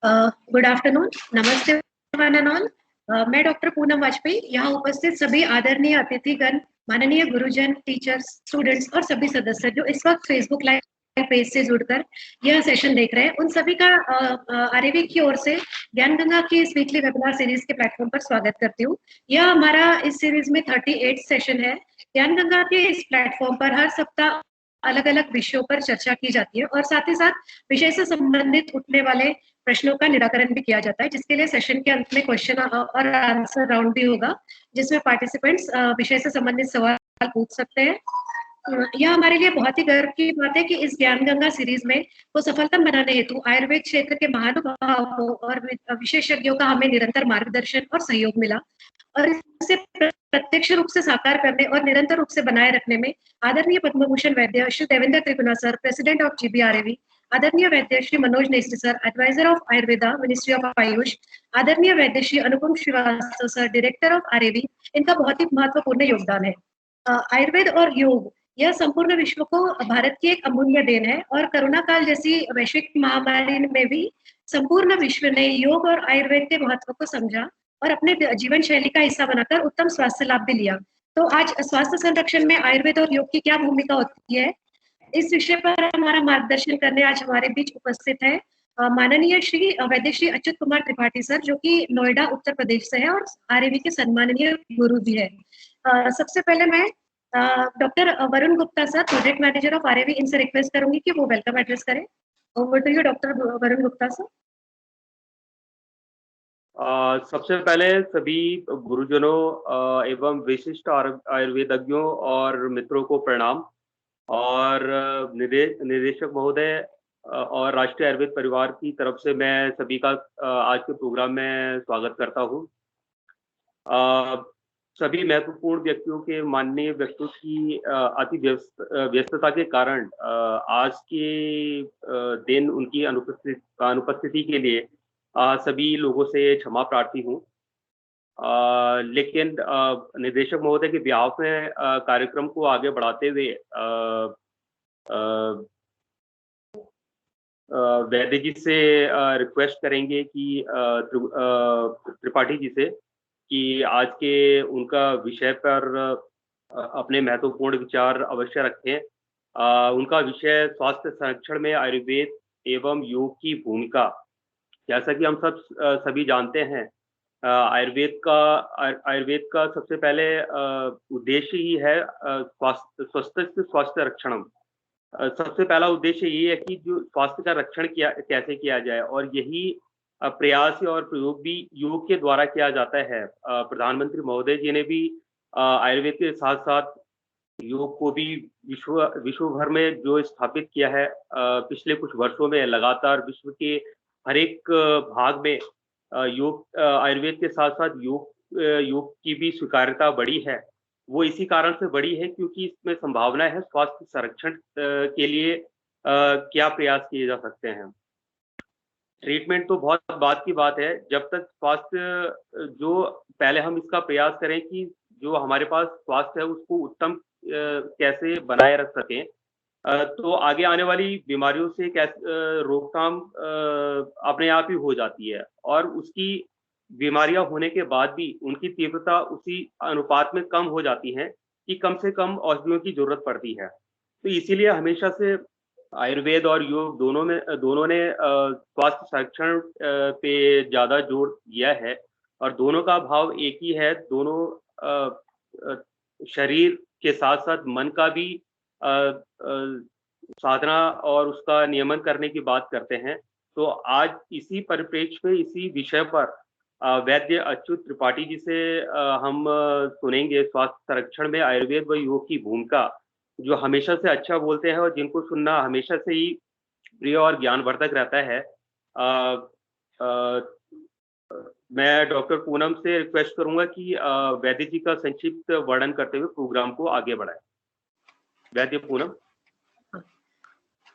Good afternoon, नमस्ते one and all. मैं doctor Poonam Vajpayee यहाँ उपस्थित सभी आदरणीय अतिथिगण, माननीय गुरुजन, टीचर्स, स्टूडेंट्स और सभी सदस्य जो इस वक्त फेसबुक लाइव पेज से जुड़कर यह सेशन देख रहे हैं, उन सभी का आरएवी की ओर से ज्ञान गंगा की इस वीकली वेबिनार सीरीज के प्लेटफॉर्म पर स्वागत करती हूँ। यह हमारा इस सीरीज में 38 सेशन है। ज्ञान गंगा के इस प्लेटफॉर्म पर हर सप्ताह अलग अलग विषयों पर चर्चा की जाती है और साथ ही साथ विषय से संबंधित उठने वाले प्रश्नों का निराकरण भी किया जाता है, जिसके लिए सेशन के अंत में क्वेश्चन और आंसर राउंड भी होगा, जिसमें पार्टिसिपेंट्स विषय से संबंधित सवाल पूछ सकते हैं। यह हमारे लिए बहुत ही गर्व की बात है कि इस ज्ञान गंगा सीरीज में को सफलतम बनाने हेतु आयुर्वेद क्षेत्र के महानुभावों और विशेषज्ञों का हमें निरंतर मार्गदर्शन और सहयोग मिला और इसे प्रत्यक्ष रूप से साकार करने और निरंतर रूप से बनाए रखने में आदरणीय पद्मभूषण वैद्य Shri Devendra Triguna sir, president of GBRAV, आदरणीय वैद्य Shri Manoj Nesari sir, advisor of Ayurveda, ministry of AYUSH, आदरणीय वैद्य Shri Anupam Srivastava sir, director of RAV, इनका बहुत ही महत्वपूर्ण योगदान है। आयुर्वेद और योग यह संपूर्ण विश्व को भारत की एक अमूल्य देन है और कोरोना काल जैसी वैश्विक महामारी में भी संपूर्ण विश्व ने योग और आयुर्वेद के महत्व को समझा और अपने जीवन शैली का हिस्सा बनाकर उत्तम स्वास्थ्य लाभ भी लिया। तो आज स्वास्थ्य संरक्षण में आयुर्वेद और योग की क्या भूमिका होती है, इस विषय पर हमारा मार्गदर्शन करने आज हमारे बीच उपस्थित है माननीय श्री वैद्य श्री अच्युत कुमार त्रिपाठी सर, जो कि नोएडा उत्तर प्रदेश से है और आरएवी के सम्माननीय गुरु भी है। सबसे पहले मैं doctor Varun Gupta sir, project manager of RAV, इनसे रिक्वेस्ट करूंगी कि वो वेलकम एड्रेस करें। Over to you doctor Varun Gupta sir. सबसे पहले सभी गुरुजनों एवं विशिष्ट आयुर्वेदज्ञों और मित्रों को प्रणाम और निदेशक महोदय और राष्ट्रीय आयुर्वेद परिवार की तरफ से मैं सभी का आज के प्रोग्राम में स्वागत करता हूँ। सभी महत्वपूर्ण व्यक्तियों के माननीय व्यक्तियों की अति व्यस्तता के कारण आज के दिन उनकी अनुपस्थिति के लिए सभी लोगों से क्षमा प्रार्थी हूँ। लेकिन निदेशक महोदय के बिहाफ में कार्यक्रम को आगे बढ़ाते हुए वैद्य जी से रिक्वेस्ट करेंगे कि त्रिपाठी जी से कि आज के उनका विषय पर अपने महत्वपूर्ण विचार अवश्य रखें। उनका विषय स्वास्थ्य संरक्षण में आयुर्वेद एवं योग की भूमिका। जैसा कि हम सभी जानते हैं, आयुर्वेद का सबसे पहले उद्देश्य ही है स्वास्थ्य रक्षणम। सबसे पहला उद्देश्य ये है कि जो स्वास्थ्य का रक्षण कैसे किया जाए, और यही प्रयास और प्रयोग भी योग के द्वारा किया जाता है। प्रधानमंत्री महोदय जी ने भी आयुर्वेद के साथ साथ योग को भी विश्व भर में जो स्थापित किया है, पिछले कुछ वर्षों में लगातार विश्व के हर एक भाग में योग आयुर्वेद के साथ साथ योग की भी स्वीकार्यता बढ़ी है। वो इसी कारण से बढ़ी है क्योंकि इसमें संभावना है स्वास्थ्य संरक्षण के लिए क्या प्रयास किए जा सकते हैं। ट्रीटमेंट तो बहुत बात की बात है, जब तक स्वास्थ्य जो पहले हम इसका प्रयास करें कि जो हमारे पास स्वास्थ्य है उसको उत्तम कैसे बनाए रख सकें, तो आगे आने वाली बीमारियों से कैसे रोकथाम अपने आप ही हो जाती है, और उसकी बीमारियां होने के बाद भी उनकी तीव्रता उसी अनुपात में कम हो जाती है कि कम से कम औषधियों की जरूरत पड़ती है। तो इसीलिए हमेशा से आयुर्वेद और योग दोनों ने स्वास्थ्य संरक्षण पे ज़्यादा जोर दिया है, और दोनों का भाव एक ही है। दोनों शरीर के साथ साथ मन का भी साधना और उसका नियमन करने की बात करते हैं। तो आज इसी परिप्रेक्ष्य में इसी विषय पर वैद्य अच्युत त्रिपाठी जी से हम सुनेंगे स्वास्थ्य संरक्षण में आयुर्वेद व योग की भूमिका, जो हमेशा से अच्छा बोलते हैं और जिनको सुनना हमेशा से ही प्रिय और ज्ञानवर्धक रहता है। मैं डॉक्टर पूनम से रिक्वेस्ट करूंगा कि वैद्य जी का संक्षिप्त वर्णन करते हुए प्रोग्राम को आगे बढ़ाएं। वैद्य Poonam.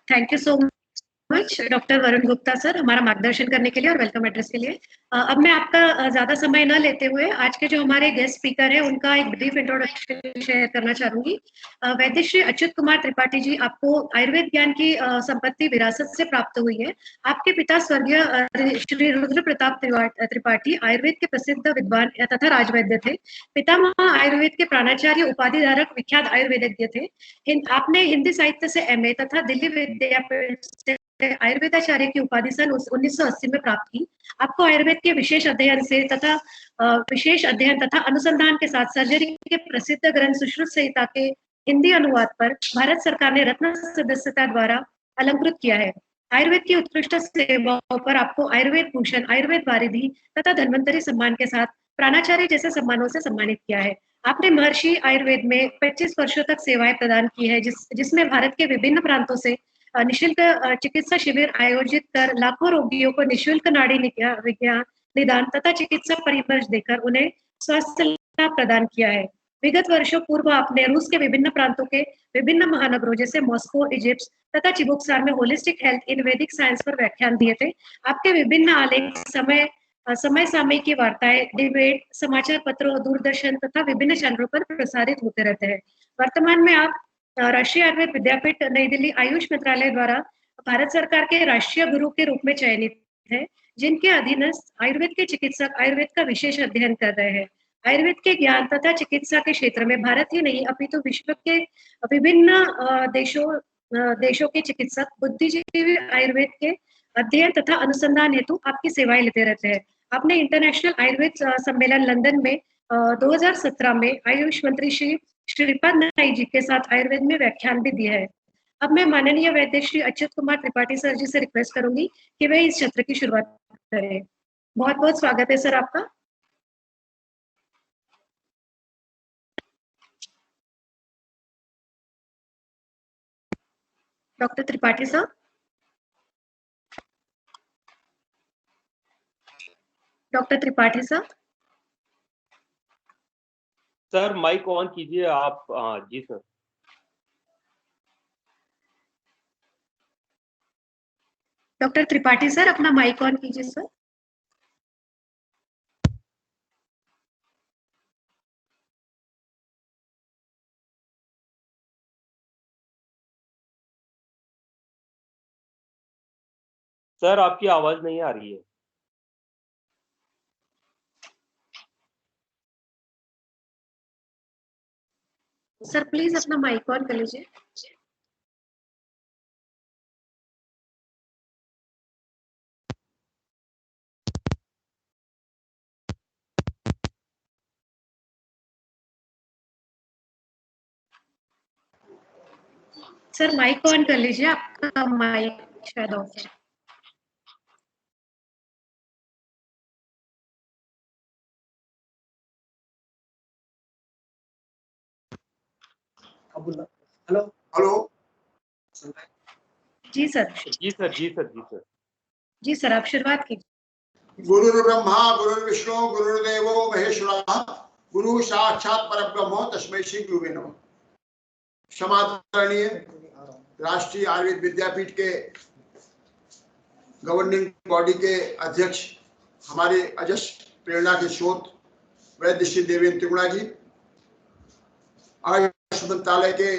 Thank you so much doctor Varun Gupta sir, हमारा मार्गदर्शन करने के लिए और वेलकम एड्रेस के लिए। अब मैं आपका ज्यादा समय न लेते हुए आज के जो हमारे गेस्ट स्पीकर हैं उनका एक ब्रीफ इंट्रोडक्शन शेयर करना चाहूंगी। वैद्य श्री अच्युत कुमार त्रिपाठी जी, आपको आयुर्वेद ज्ञान की संपत्ति विरासत से प्राप्त हुई है। आपके पिता स्वर्गीय श्री रुद्र प्रताप त्रिपाठी आयुर्वेद के प्रसिद्ध विद्वान तथा राजवैद्य थे। पितामह आयुर्वेद के प्राणाचार्य उपाधि धारक विख्यात आयुर्वेदज्ञ थे। आपने हिंदी साहित्य से एमए तथा दिल्ली विद्यापीठ से आयुर्वेदाचार्य की उपाधि सन 1980 में प्राप्त की। आपको आयुर्वेद के विशेष अध्ययन तथा अनुसंधान के साथ सर्जरी के प्रसिद्ध ग्रंथ सुश्रुत संहिता के हिंदी अनुवाद पर भारत सरकार ने रत्न सदस्यता द्वारा अलंकृत किया है। आयुर्वेद की उत्कृष्ट सेवाओं पर आपको आयुर्वेद भूषण, आयुर्वेद वारिधि तथा धन्वंतरी सम्मान के साथ प्राणाचार्य जैसे सम्मानों से सम्मानित किया है। आपने महर्षि आयुर्वेद में 25 वर्षों तक सेवाएं प्रदान की है, जिसमें भारत के विभिन्न प्रांतों से निशुल्क चिकित्सा शिविर आयोजित कर लाखों रोगियों को निशुल्क नाड़ी विज्ञान निदान तथा चिकित्सा परामर्श देकर उन्हें स्वास्थ्य लाभ प्रदान किया है। विगत वर्षों पूर्व आपने रूस के विभिन्न प्रांतों के विभिन्न महानगरों जैसे मॉस्को, इजिप्ट तथा चिबुकसार में होलिस्टिक हेल्थ इन वैदिक साइंस पर व्याख्यान दिए थे। आपके विभिन्न आलेख समय सामयिक की वार्ताएं, डिबेट, समाचार पत्रों, दूरदर्शन तथा विभिन्न चैनलों पर प्रसारित होते रहते हैं। वर्तमान में आप राष्ट्रीय आयुर्वेद विद्यापीठ नई दिल्ली आयुष मंत्रालय द्वारा भारत सरकार के राष्ट्रीय गुरु के रूप में चयनित है, जिनके अधीनस्थ आयुर्वेद के चिकित्सक आयुर्वेद का विशेष अध्ययन कर रहे हैं। आयुर्वेद के ज्ञान तथा चिकित्सा के क्षेत्र में भारत ही नहीं अपितु विश्व के विभिन्न देशों के चिकित्सक बुद्धिजीवी आयुर्वेद के अध्ययन तथा अनुसंधान हेतु आपकी सेवाएं लेते रहते हैं। आपने इंटरनेशनल आयुर्वेद सम्मेलन लंदन में 2017 में आयुष मंत्री श्री श्रीपाद नाइक जी के साथ आयुर्वेद में व्याख्यान भी दिया है। अब मैं माननीय वैद्य श्री अच्युत कुमार त्रिपाठी सर जी से रिक्वेस्ट करूंगी कि वे इस सत्र की शुरुआत करें। बहुत बहुत स्वागत है सर आपका। Doctor Tripathi sir. Doctor Tripathi sir. Sir mike on कीजिए आप। जी सर। डॉक्टर त्रिपाठी सर, अपना माइक ऑन कीजिए सर। सर आपकी आवाज नहीं आ रही है। सर प्लीज अपना माइक ऑन कर लीजिए। सर माइक ऑन कर लीजिए, आपका माइक शायद ऑफ है। Hello hello. जी सर। जी सर। जी सर। जी सर। जी सर, आप शुरुआत कीजिए। गुरुर्ब्रह्मा गुरुर्विष्णु गुरुर्देवो महेश्वरः गुरु साक्षात् परब्रह्म तस्मै श्री गुरुवे नमः। समादरणीय राष्ट्रीय आयुर्वेद विद्यापीठ के गवर्निंग बॉडी के अध्यक्ष, हमारे अजस प्रेरणा के स्रोत वैद्य श्री देवेंद्र त्रिगुणा जी, आयुष मंत्रालय के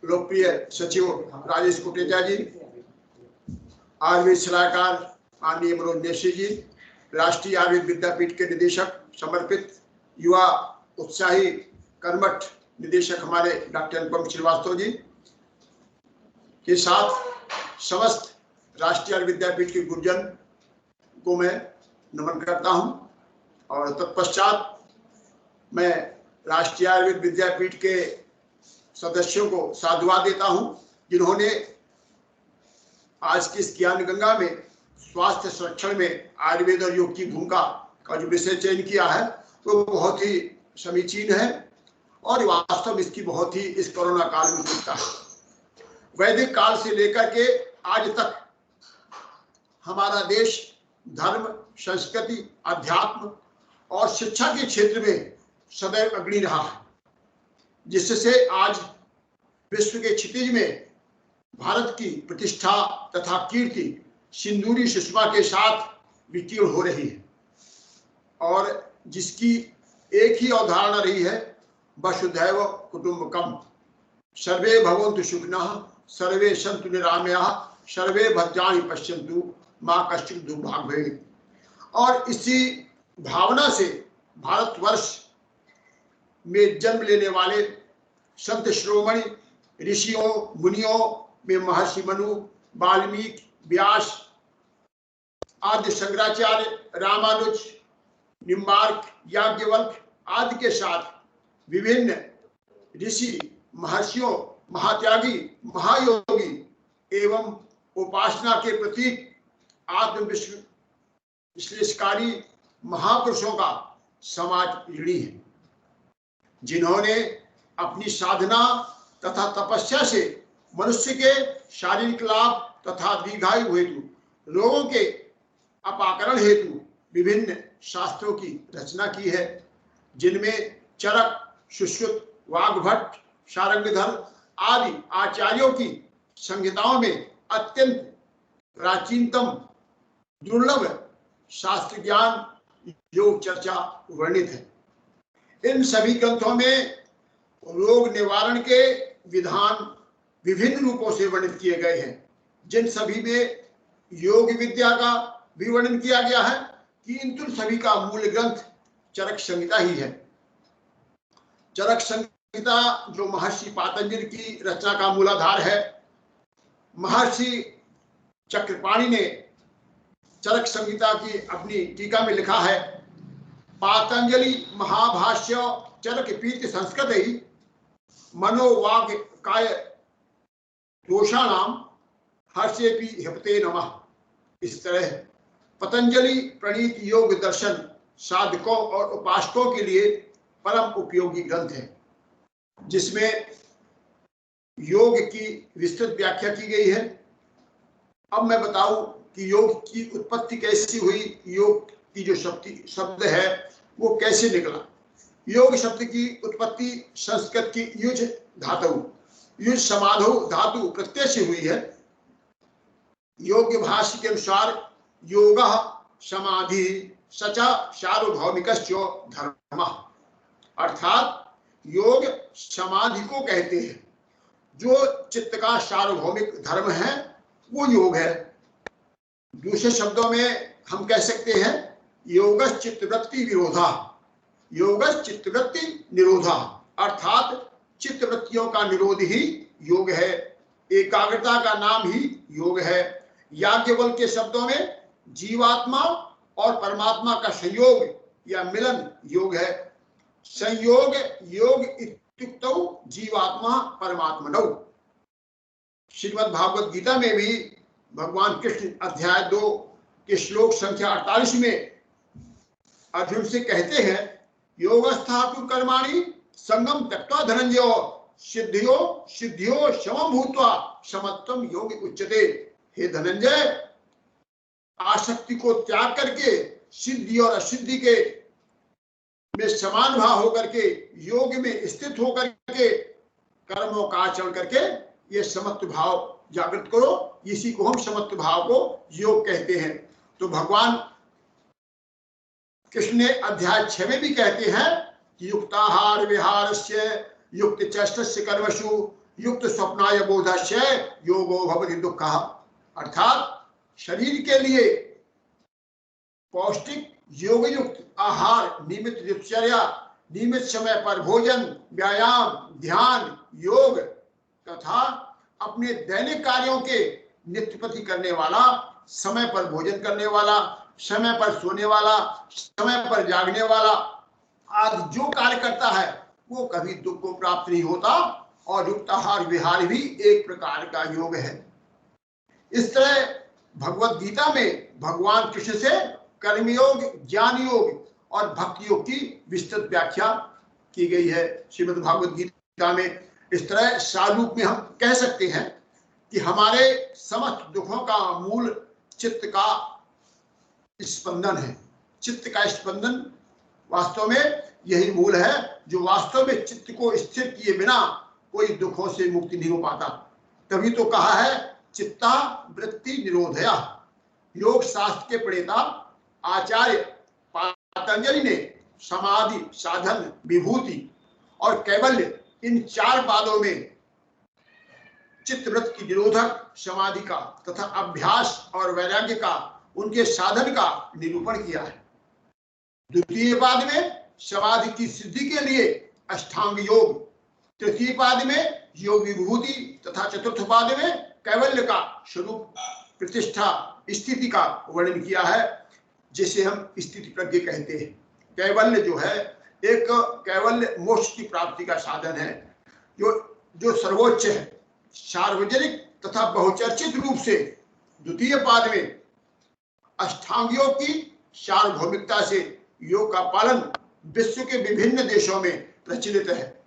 लोकप्रिय सचिव राजेश कोटेचा जी, आयुर्वेद सलाहकार माननीय मनोज नेशी जी, राष्ट्रीय आयुर्वेद विद्यापीठ के निदेशक, समर्पित युवा उत्साही कर्मठ निदेशक हमारे डॉक्टर अनुपम श्रीवास्तव जी के साथ समस्त राष्ट्रीय आयुर्वेद विद्यापीठ के गुरुजन को मैं नमन करता हूं। और तत्पश्चात मैं राष्ट्रीय आयुर्वेद विद्यापीठ के सदस्यों को साधुवाद देता हूं, जिन्होंने आज की इस ज्ञान गंगा में स्वास्थ्य संरक्षण में आयुर्वेद और योग की भूमिका का जो विषय चयन किया है वो बहुत ही समीचीन है और वास्तव में इसकी बहुत ही इस कोरोना काल में उपयोगिता है। वैदिक काल से लेकर के आज तक हमारा देश धर्म, संस्कृति, अध्यात्म और शिक्षा के क्षेत्र में सदैव अग्रणी रहा है, जिससे आज विश्व के क्षितिज में भारत की प्रतिष्ठा तथा कीर्ति सिंदूरी सुषमा के साथ विकीर्ण हो रही है और जिसकी एक ही अवधारणा रही है, वसुधैव कुटुंबकम, सर्वे भवन्तु सुखिनः, सर्वे सन्तु निरामयाः, सर्वे भद्राणि पश्यन्तु, मा कश्चित् दुर्भाग् भवेत्। और इसी भावना से भारतवर्ष में जन्म लेने वाले संत श्रोमणि ऋषियों मुनियों में महर्षि मनु, वाल्मीकि, व्यास, आदि शंकराचार्य, रामानुज, निम्बार्क, याज्ञवल्क्य आदि के साथ विभिन्न ऋषि महर्षियों, महात्यागी, महायोगी एवं उपासना के प्रतीक आत्मविश्लेषकारी महापुरुषों का समाज ऋणी है, जिन्होंने अपनी साधना तथा तपस्या से मनुष्य के शारीरिक लाभ तथा दीर्घायु हेतु, रोगों के अपाकरण हेतु विभिन्न शास्त्रों की रचना की है, जिनमें चरक, सुश्रुत, वाग्भट, शार्ंगधर आदि आचार्यों की संहिताओं में अत्यंत प्राचीनतम दुर्लभ शास्त्र ज्ञान योग चर्चा वर्णित है। इन सभी ग्रंथों में रोग निवारण के विधान विभिन्न रूपों से वर्णित किए गए हैं, जिन सभी में योग विद्या का भी वर्णन किया गया है, किंतु सभी का मूल ग्रंथ चरक संहिता ही है। चरक संहिता जो महर्षि पातंजलि की रचना का मूलाधार है, महर्षि चक्रपाणि ने चरक संहिता की अपनी टीका में लिखा है, पातंजलि महाभाष्य चरक पीति संस्कृत ही मनोवाग काय दोषाणाम हर्षेपि हिपते नमः। इस तरह पतंजलि प्रणीत योग दर्शन साधकों और उपासकों के लिए परम उपयोगी ग्रंथ है, जिसमें योग की विस्तृत व्याख्या की गई है। अब मैं बताऊं कि योग की उत्पत्ति कैसी हुई, योग की जो शब्द है वो कैसे निकला। योग शब्द की उत्पत्ति संस्कृत की युज धातु, युज समाधो धातु प्रत्यय से हुई है। योग भाष्य के अनुसार योग समाधि सचा सार्वभौमिकश्च धर्मः, अर्थात योग समाधि को कहते हैं, जो चित्त का सार्वभौमिक धर्म है वो योग है। दूसरे शब्दों में हम कह सकते हैं योगस् चित्तवृत्ति विरोधा, योगस् चित्तवृत्ति निरोधा, अर्थात चित्तवृत्तियों का निरोध ही योग है, एकाग्रता का नाम ही योग है। याज्ञवल्क्य के शब्दों में जीवात्मा और परमात्मा का संयोग या मिलन योग है। संयोग योग इत्युक्तौ जीवात्मा परमात्मनौ। श्रीमद् भागवत गीता में भी भगवान कृष्ण अध्याय 2 के श्लोक संख्या 48 में अर्जुन से कहते हैं, योगस्थातु कर्माणि संगम त्यक्त्वा धनंजय सिद्धियो सिद्धियो समम भूत्वा समत्वम योग उच्यते। हे धनंजय, आसक्ति को त्याग करके सिद्धि और असिद्धि के में समान भाव होकर के योग में स्थित होकर के कर्मों का आचरण करके ये समत्व भाव जागृत करो, इसी को हम समत्व भाव को योग कहते हैं। तो भगवान कृष्ण ने अध्याय 6 में भी कहते हैं कि युक्ताहार विहारस्य युक्त चेष्टस्य कर्मसु युक्त स्वप्नाय बोधस्य योगो भवति दुःखः, अर्थात शरीर के लिए पौष्टिक योग युक्त आहार, नियमित दिनचर्या, नियमित समय पर भोजन, व्यायाम, ध्यान, योग तथा अपने दैनिक कार्यों के नित्यप्रति करने वाला, समय पर भोजन करने वाला, समय पर सोने वाला, समय पर जागने वाला आदि जो कार्य करता है वो कभी दुख को प्राप्त नहीं होता, और युक्ताहार विहार भी एक प्रकार का योग है। इस तरह भगवत गीता में भगवान कृष्ण से कर्मयोग, ज्ञान योग और भक्ति योग की विस्तृत व्याख्या की गई है श्रीमद् भागवत गीता में। इस तरह सारूप में हम कह सकते हैं कि हमारे समस्त दुखों का मूल चित्त का स्पंदन है। चित्त का स्पंदन वास्तव में यही मूल है, जो वास्तव में चित्त को स्थिर किए बिना कोई दुखों से मुक्ति नहीं हो पाता। तभी तो कहा है चित्ता वृत्ति निरोधया। योग शास्त्र के प्रणेता आचार्य पतंजलि ने समाधि, साधन, विभूति और कैवल्य इन 4 पादों में चित्तवृत्ति की निरोधक समाधि का तथा अभ्यास और वैराग्य का, उनके साधन का निरूपण किया है। द्वितीय पाद में समाधि की सिद्धि के लिए अष्टांग योग, तृतीय पाद में योग विभूति तथा चतुर्थ पाद में कैवल्य का स्वरूप, प्रतिष्ठा, स्थिति का वर्णन किया है, जिसे हम स्थिति प्रज्ञ कहते हैं। कैवल्य जो है एक कैवल्य मोक्ष की प्राप्ति का साधन है, जो सर्वोच्च है। सार्वजनिक तथा बहुचर्चित रूप से द्वितीय पाद में अष्टांग योग की सार्वभौमिकता से योग का पालन विश्व के विभिन्न देशों में प्रचलित है,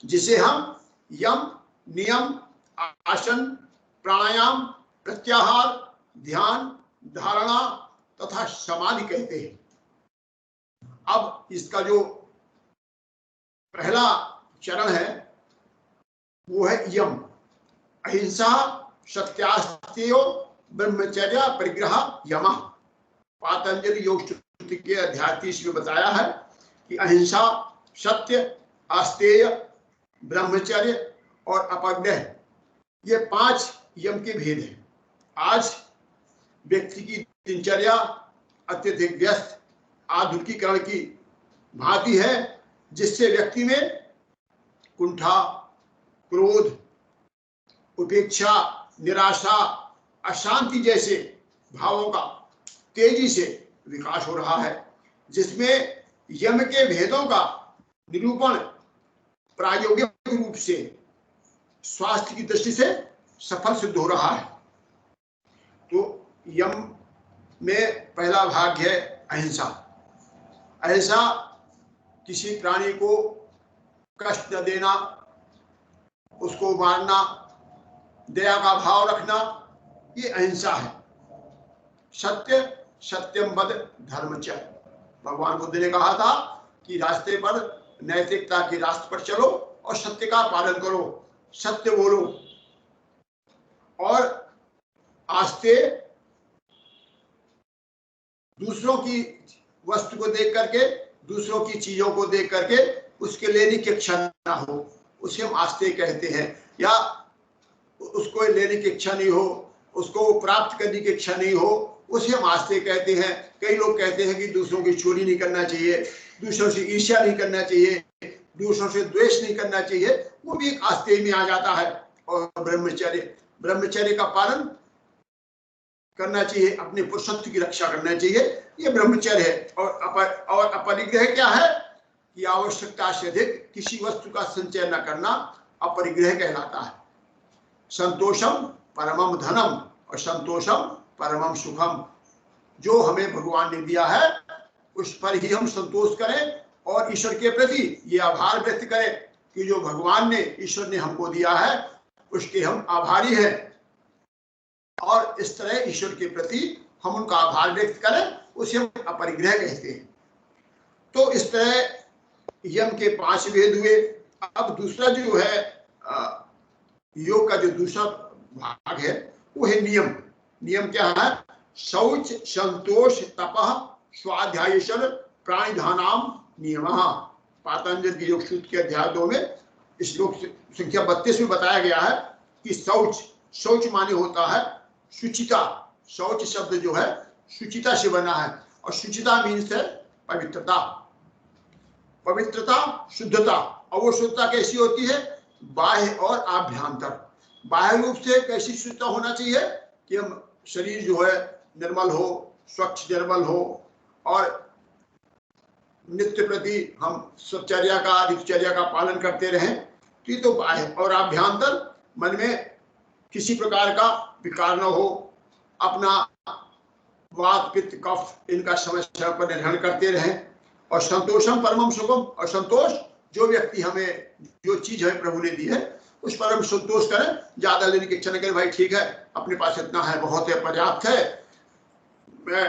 जिसे हम यम, नियम, आसन, प्राणायाम, प्रत्याहार, ध्यान, धारणा तथा समाधि कहते हैं। अब इसका जो पहला चरण है वो है यम। अहिंसा, सत्यास्तेय, ब्रह्मचर्य, परिग्रह, यम। पातंजलि योग सूत्र के अध्याय 30 में बताया है कि अहिंसा, सत्य, आस्तेय, ब्रह्मचर्य और अपरिग्रह, ये 5 यम के भेद हैं। आज व्यक्ति की दिनचर्या अत्यधिक व्यस्त आधुनिकीकरण की भांति है, जिससे व्यक्ति में कुंठा, क्रोध, उपेक्षा, निराशा, अशांति जैसे भावों का तेजी से विकास हो रहा है, जिसमें यम के भेदों का निरूपण प्रायोगिक रूप से स्वास्थ्य की दृष्टि से सफल सिद्ध हो रहा है। तो यम में पहला भाग है अहिंसा। अहिंसा किसी प्राणी को कष्ट न देना, उसको मारना, दया का भाव रखना, ये अहिंसा है। सत्य, सत्यम वद धर्म च। भगवान बुद्ध ने कहा था कि रास्ते पर, नैतिकता के रास्ते पर चलो और सत्य का पालन करो, सत्य बोलो। और आस्ते, दूसरों की वस्तु को देख करके, दूसरों की चीजों को देख करके उसके लेने की इच्छा ना हो, उसे हम आस्ते कहते हैं। या उसको लेने की इच्छा नहीं हो, उसको प्राप्त करने की इच्छा नहीं हो, उसे हम आस्ते कहते हैं। कई लोग कहते हैं कि दूसरों की चोरी नहीं करना चाहिए, दूसरों से ईर्ष्या नहीं करना चाहिए, दूसरों से द्वेष नहीं करना चाहिए, वो भी एक आस्ते में आ जाता है। और ब्रह्मचर्य, ब्रह्मचर्य का पालन करना चाहिए, अपने पुरुषत्व की रक्षा करना चाहिए, ये ब्रह्मचर्य है। और अपरिग्रह क्या है कि आवश्यकता से अधिक किसी वस्तु का संचय न करना अपरिग्रह कहलाता है। संतोषम परमम धनम और संतोषम परमम सुखम। जो हमें भगवान ने दिया है उस पर ही हम संतोष करें और ईश्वर के प्रति ये आभार व्यक्त करें कि जो भगवान ने, ईश्वर ने हमको दिया है उसके हम आभारी हैं। और इस तरह ईश्वर के प्रति हम उनका आभार व्यक्त करें, उसे हम अपरिग्रह कहते हैं। तो इस तरह यम के 5 भेद हुए। अब दूसरा जो है योग का जो दूसरा भाग है वो है नियम। नियम क्या है? शौच, संतोष, तपः, स्वाध्यायेश्वर, प्राणिधानाम नियमः। पातंजलि योग सूत्र के अध्याय 2 में श्लोक संख्या 32 में बताया गया है कि शौच, शौच माने होता है शुचिता। शौच शब्द जो है शुचिता से बना है और शुचिता मीन्स है पवित्रता। पवित्रता, शुद्धता। और वो शुद्धता कैसी होती है? बाह्य और आभ्यंतर। बाह्य रूप से कैसी शुद्धता होना चाहिए कि हम शरीर जो है निर्मल हो, स्वच्छ निर्मल हो और नित्य प्रति हम स्वचर्या का, दिनचर्या का पालन करते रहें। तो ये तो बाह्य। और आभ्यंतर, मन में किसी प्रकार का विकार न हो, अपना वात, पित्त, कफ इनका समय समय पर निर्वहन करते रहें। और संतोषम परमम सुखम। और संतोष, जो व्यक्ति हमें, जो चीज हमें प्रभु ने दी है उस पर हम संतोष करें। ज्यादा लेने की इच्छा न करें, भाई ठीक है अपने पास इतना है, बहुत है, पर्याप्त है, मैं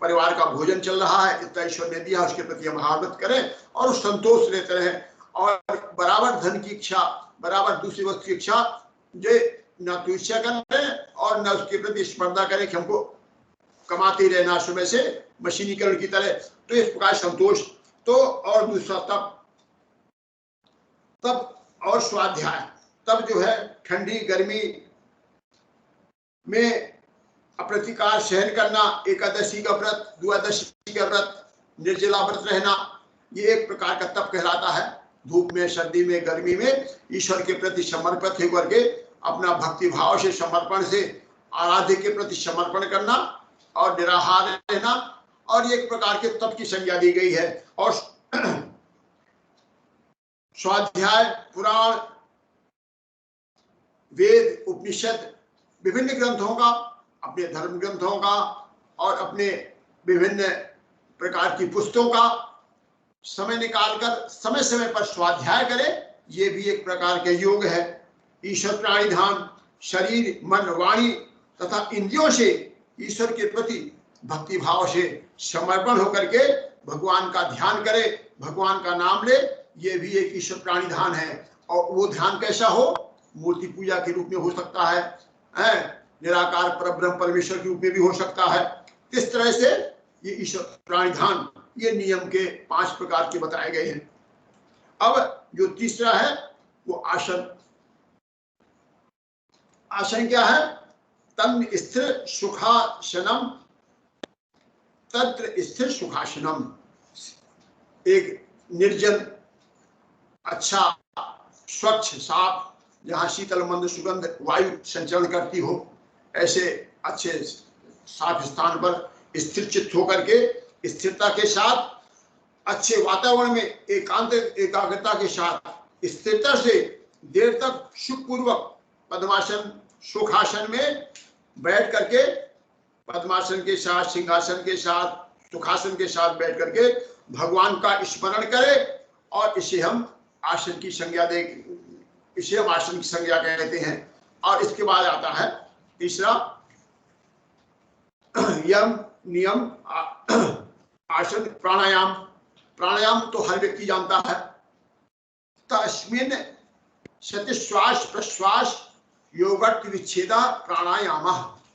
परिवार का भोजन चल रहा है, इतना ईश्वर ने दिया, उसके प्रति हम आभार व्यक्त करें और संतोष लेते रहें। और बराबर धन की इच्छा बराबर दूसरी वस्तु की इच्छा जो न तो इच्छा करें और न उसके प्रति स्पर्धा करें कि हमको कमाते रहना समय से मशीनीकरण की तरह। तो इस प्रकार संतोष। तो और दूसरा तब और स्वाध्याय। तब जो है ठंडी गर्मी में अप्रतिकार सहन करना, एकादशी का व्रत, द्वादशी का व्रत, निर्जला व्रत रहना, ये एक प्रकार का तप कहलाता है। धूप में, सर्दी में, गर्मी में ईश्वर के प्रति समर्पित होकर के अपना भक्ति भाव से, समर्पण से आराध्य के प्रति समर्पण करना और निराहार रहना, और एक प्रकार के तप की संज्ञा दी गई है। और स्वाध्याय, पुराण, वेद, उपनिषद, विभिन्न ग्रंथों का, अपने धर्म ग्रंथों का और अपने विभिन्न प्रकार की पुस्तकों का समय निकालकर समय समय पर स्वाध्याय करें, ये भी एक प्रकार के योग है। ईश्वर प्राणी ध्यान, शरीर, मन, वाणी तथा इंद्रियों से ईश्वर के प्रति भक्ति भाव से समर्पण होकर के भगवान का ध्यान करे, भगवान का नाम ले, ये भी एक ईश्वर प्राणी ध्यान है। और वो ध्यान कैसा हो? मूर्ति पूजा के रूप में हो सकता है, निराकार परब्रह्म परमेश्वर के रूप में भी हो सकता है। किस तरह से? ये ईश्वर प्राणी ध्यान, ये नियम के 5 प्रकार के बताए गए हैं। अब जो तीसरा है वो आसन। आसन क्या है? तन्म स्थिर सुखासनम, तत्र स्थिर सुखासनम। एक निर्जन, अच्छा, स्वच्छ, साफ, जहाँ शीतल मंद सुगंध वायु संचरण करती हो, ऐसे अच्छे साफ स्थान पर स्थिर चित्त होकर के, स्थिरता के साथ, अच्छे वातावरण में एकाग्रता के साथ, स्थिरता से देर तक सुखपूर्वक पद्मासन, सुखासन में बैठ करके, पद्मासन के साथ, सिंहासन के साथ, सुखासन के साथ बैठ करके भगवान का स्मरण करे, और इसे हम आसन की संज्ञा दे, इसे हम आसन की संज्ञा कहते हैं। और इसके बाद आता है तीसरा यम, नियम, आसन, प्राणायाम। प्राणायाम तो हर व्यक्ति जानता है। तस्मिन् सति श्वास प्रश्वास योगट विच्छेदा प्राणायाम।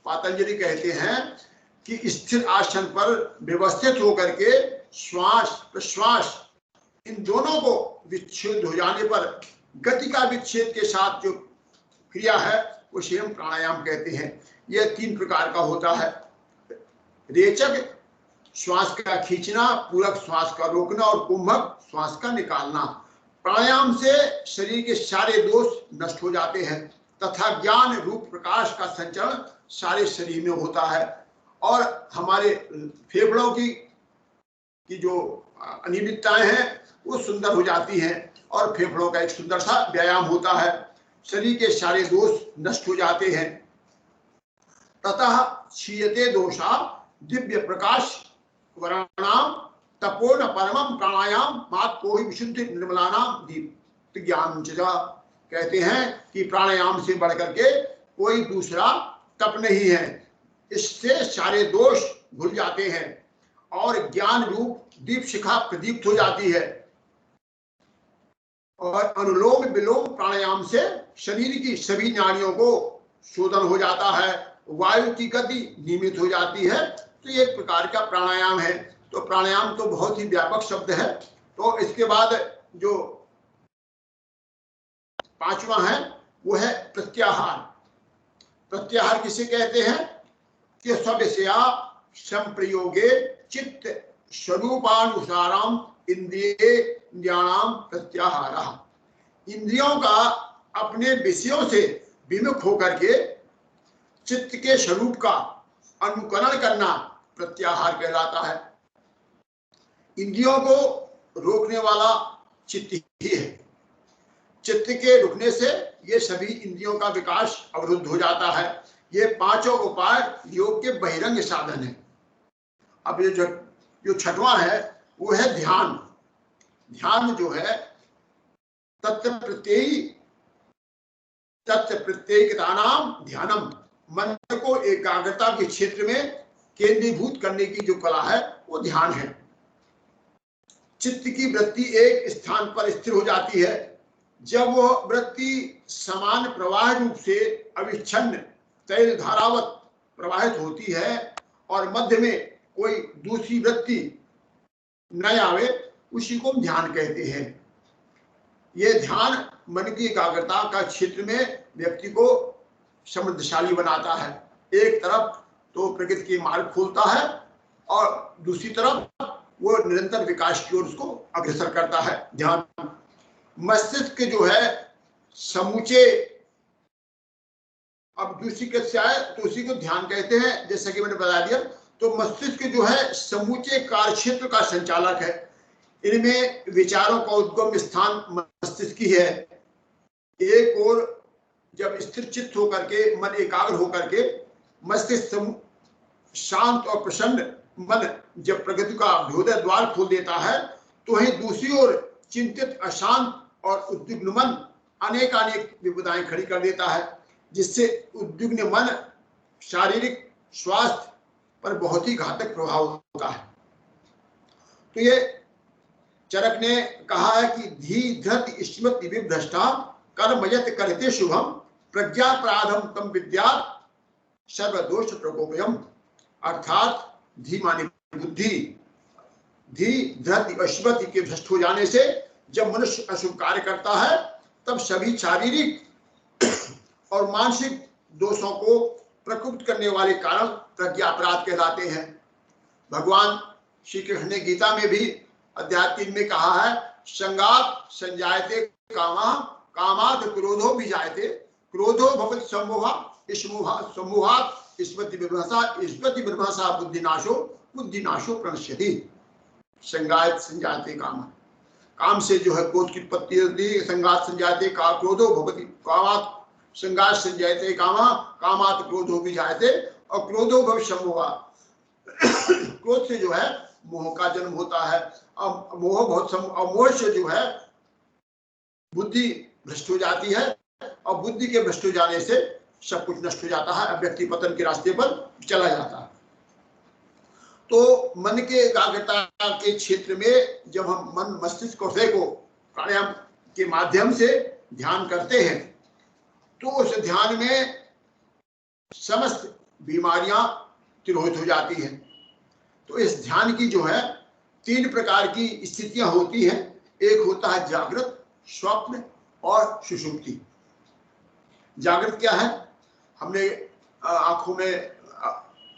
पतंजलि कहते हैं कि स्थिर आसन पर व्यवस्थित होकर के श्वास प्रश्वास इन दोनों को विच्छेद हो जाने पर, गति का विच्छेद के साथ जो क्रिया है उसे हम प्राणायाम कहते हैं। यह 3 प्रकार का होता है। रेचक श्वास का खींचना, पूरक श्वास का रोकना और कुंभक श्वास का निकालना। प्राणायाम से शरीर के सारे दोष नष्ट हो जाते हैं तथा ज्ञान रूप प्रकाश का संचरण सारे शरीर में होता है, और हमारे फेफड़ों की जो अनियमितताएं हैं वो सुंदर हो जाती हैं, और फेफड़ों का एक सुंदर सा व्यायाम होता है। शरीर के सारे दोष नष्ट हो जाते हैं। ततः क्षीयते दोषा दिव्य प्रकाश वर्णाम तपोन परमम प्राणायाम मात कोहि विशुद्धि निर्मलानाम दीप्त ज्ञान च। कहते हैं कि प्राणायाम से बढ़कर के कोई दूसरा तप नहीं है। इससे सारे दोष भूल जाते हैं और ज्ञान रूप दीप शिखा प्रदीप्त हो जाती है। और अनुलोम विलोम प्राणायाम से शरीर की सभी नाड़ियों को शोधन हो जाता है, वायु की गति नियमित हो जाती है। तो ये एक प्रकार का प्राणायाम है। तो प्राणायाम तो बहुत ही व्यापक शब्द है। तो इसके बाद जो 5वां है वो है प्रत्याहार। प्रत्याहार किसे कहते हैं? कि स्वविषया संप्रयोगे चित्त स्वरूपानुसारम इंद्रियाणाम प्रत्याहार। इंद्रियों का अपने विषयों से विमुख होकर के चित्त के स्वरूप का अनुकरण करना प्रत्याहार कहलाता है। इंद्रियों को रोकने वाला चित्त ही है। चित्त के रुकने से ये सभी इंद्रियों का विकास अवरुद्ध हो जाता है। ये 5 उपाय योग के बहिरंग साधन है। अब ये जो 6वां है वो है ध्यान। ध्यान जो है तत्व प्रत्येकता नाम ध्यानम। मन को एकाग्रता के क्षेत्र में केंद्रीभूत करने की जो कला है वो ध्यान है। चित्त की वृत्ति एक स्थान पर स्थिर हो जाती है। जब वह वृत्ति समान प्रवाह रूप से अविच्छिन्न तैल धारावत प्रवाहित होती है और मध्य में कोई दूसरी वृत्ति न आवे, उसी को हम ध्यान कहते हैं। यह ध्यान मन की एकाग्रता का क्षेत्र में व्यक्ति को समृद्धशाली बनाता है। एक तरफ तो प्रकृति के मार्ग खोलता है और दूसरी तरफ वो निरंतर विकास की ओर उसको अग्रसर करता है। ध्यान मस्तिष्क के जो है समूचे, अब दूसरी कैसे आए तो उसी को ध्यान कहते हैं, जैसा कि मैंने बता दिया। तो मस्तिष्क जो है समूचे कार्य क्षेत्र का संचालक है। इनमें विचारों का उद्गम स्थान मस्तिष्क ही है। एक और जब स्थिर चित्त होकर के, मन एकाग्र होकर के मस्तिष्क शांत और प्रसन्न मन जब प्रगति का अभ्युदय द्वार खोल देता है, तो वहीं दूसरी ओर चिंतित अशांत और उद्विग्न मन अनेक विपदाएं खड़ी कर देता है, जिससे उद्विग्न मन शारीरिक स्वास्थ्य पर बहुत ही घातक प्रभाव होता है। तो ये चरक ने कहा है कि धी धृति स्मृति विभ्रष्टा कर्मयत करते शुभम प्रज्ञा प्राधम तम विद्या सर्वदोष प्रकोपयम। अर्थात धी माने बुद्धि, धी धृति स्मृति के भ्रष्ट हो जाने से जब मनुष्य अशुभ कार्य करता है, तब सभी शारीरिक और मानसिक दोषों को प्रकुप्त करने वाले कारण प्रज्ञा अपराध कहलाते हैं। भगवान श्री कृष्ण ने गीता में भी अध्याय 3 में कहा है, संगात संजायते कामा कामात् क्रोधो विजायते क्रोधो भवति सम्मोहा सम्मोहात् स्मृति विभ्रंशा बुद्धिनाशो बुद्धिनाशो प्रणश्यति। संगात संजायते काम, काम से जो है क्रोध की उत्पत्ति होती है। संगात संजायते का क्रोधो भवति कामात् संगात संजायते कामा कामात् क्रोधो विजायते और क्रोधो भवति सम्मोहा, क्रोध से जो है मोह का जन्म होता है। अब मोह बहुत मोह से जो है बुद्धि भ्रष्ट हो जाती है और बुद्धि के भ्रष्ट हो जाने से सब कुछ नष्ट हो जाता है, व्यक्ति पतन के रास्ते पर चला जाता है। तो मन के एकाग्रता के क्षेत्र में जब हम मन मस्तिष्क और हृदय को प्राणायाम के माध्यम से ध्यान करते हैं, तो उस ध्यान में समस्त बीमारियां तिरोहित हो जाती हैं। तो इस ध्यान की जो है 3 प्रकार की स्थितियां होती हैं। एक होता है जागृत, स्वप्न और सुषुप्ति। जागृत क्या है? हमने आंखों में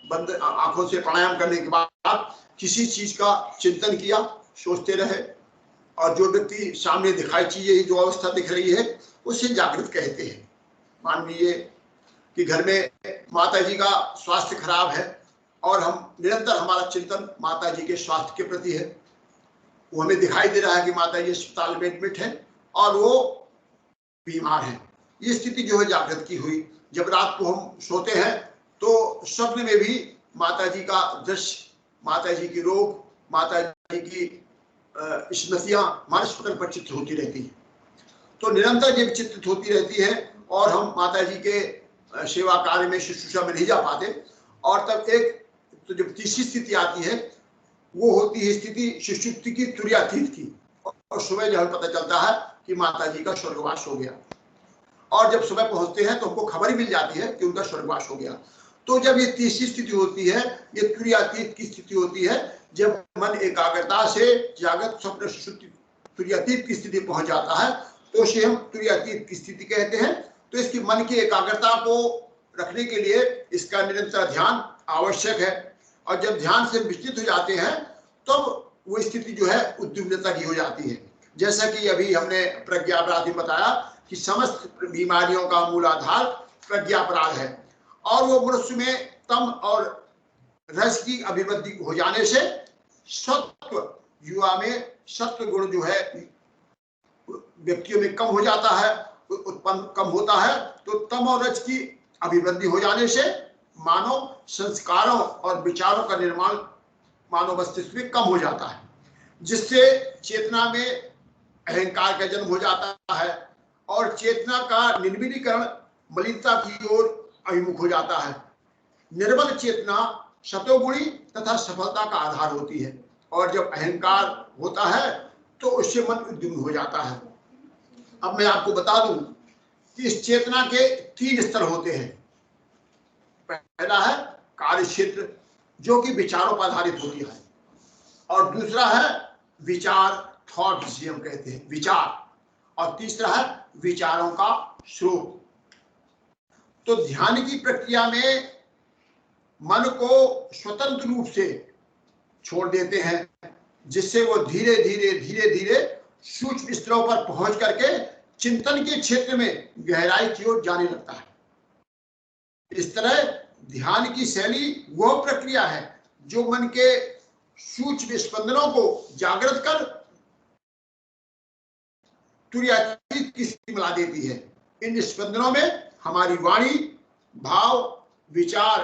बंद आंखों से प्राणायाम करने के बाद किसी चीज का चिंतन किया, सोचते रहे, और जो व्यक्ति सामने दिखाई चीजें जो अवस्था दिख रही है उसे जागृत कहते हैं। मान लीजिए कि घर में माता जी का स्वास्थ्य खराब है और हम निरंतर हमारा चिंतन माता जी के स्वास्थ्य के प्रति है। वो हमें दिखाई दे रहा है कि माता जी अस्पताल में एडमिट है और वो बीमार है। ये स्थिति जो है जागृत की हुई। जब रात को हम सोते हैं तो स्वप्न में भी माता जी का दृश्य, माता जी की रोग, माता जी की स्मृतियां हमारे स्वप्न पर चित्र होती रहती है। तो निरंतर जब चित्रित होती रहती है और हम माता जी के सेवा कार्य में शुश्रूषा में नहीं जा पाते, और तब एक तो जब तीसरी स्थिति आती है, वो होती है स्थिति सुषुप्ति की, तुर्यातीत की। और सुबह जब पता चलता है कि माता जी का स्वर्गवास हो गया, और जब सुबह पहुंचते हैं तो हमको खबर ही मिल जाती है कि उनका स्वर्गवास हो गया। तो जब ये तीसरी स्थिति होती है, ये तुर्यातीत की स्थिति होती है, जब मन एकाग्रता से जागृत स्वप्न सुषुप्ति तुर्यातीत की स्थिति पहुंच जाता है, तो उसे हम तुर्यातीत की स्थिति कहते हैं। तो इसकी मन की एकाग्रता को रखने के लिए इसका निरंतर ध्यान आवश्यक है। और जब ध्यान से विचलित हो जाते हैं तब वो स्थिति जो है उद्विग्नता की हो जाती है। जैसा कि अभी हमने प्रज्ञा अपराध में बताया कि समस्त बीमारियों का मूल आधार प्रज्ञा अपराध है, और वो मनुष्य में तम और रस की अभिवृद्धि हो जाने से सत्व, युवा में सत्व गुण जो है व्यक्तियों में कम हो जाता है, उत्पन्न कम होता है। तो तम और रज की अभिवृद्धि हो जाने से मानव संस्कारों और विचारों का निर्माण मानव मस्तिष्क में कम हो जाता है, जिससे चेतना में अहंकार का जन्म हो जाता है और चेतना का निर्मलीकरण मलिनता की ओर अभिमुख हो जाता है। निर्मल चेतना सतोगुणी तथा सफलता का आधार होती है, और जब अहंकार होता है तो उससे मन उद्विग्न हो जाता है। अब मैं आपको बता दूं कि इस चेतना के 3 स्तर होते हैं। पहला है कार्य क्षेत्र, जो कि विचारों पर आधारित होती है, और दूसरा है विचार, थॉट जिसे हम कहते हैं विचार, और तीसरा है विचारों का स्रोत। तो ध्यान की प्रक्रिया में मन को स्वतंत्र रूप से छोड़ देते हैं, जिससे वो धीरे धीरे सूक्ष्म स्तरों पर पहुंच करके चिंतन के क्षेत्र में गहराई की ओर जाने लगता है। इस तरह ध्यान की शैली वह प्रक्रिया है जो मन के सूक्ष्म स्पंदनों को जागृत कर तुर्यातीत की स्थिति में ला देती है। इन स्पंदनों में हमारी वाणी, भाव, विचार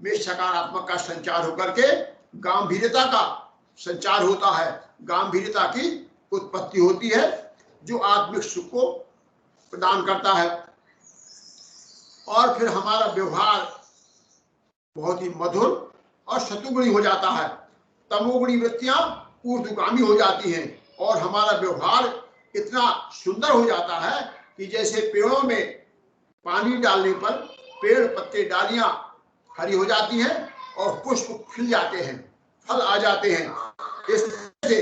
में सकारात्मक का संचार होकर के गंभीरता का संचार होता है, गंभीरता की उत्पत्ति होती है, जो आत्मिक सुख को प्रदान करता है। और फिर हमारा व्यवहार बहुत ही मधुर और शत्रुगुणी हो जाता है। तमोगुणी वृत्तियां ऊर्ध्वगामी हो जाती हैं और हमारा व्यवहार इतना सुंदर हो जाता है कि जैसे पेड़ों में पानी डालने पर पेड़, पत्ते, डालियां हरी हो जाती हैं और पुष्प खिल जाते हैं, फल आ जाते हैं। इस तरह से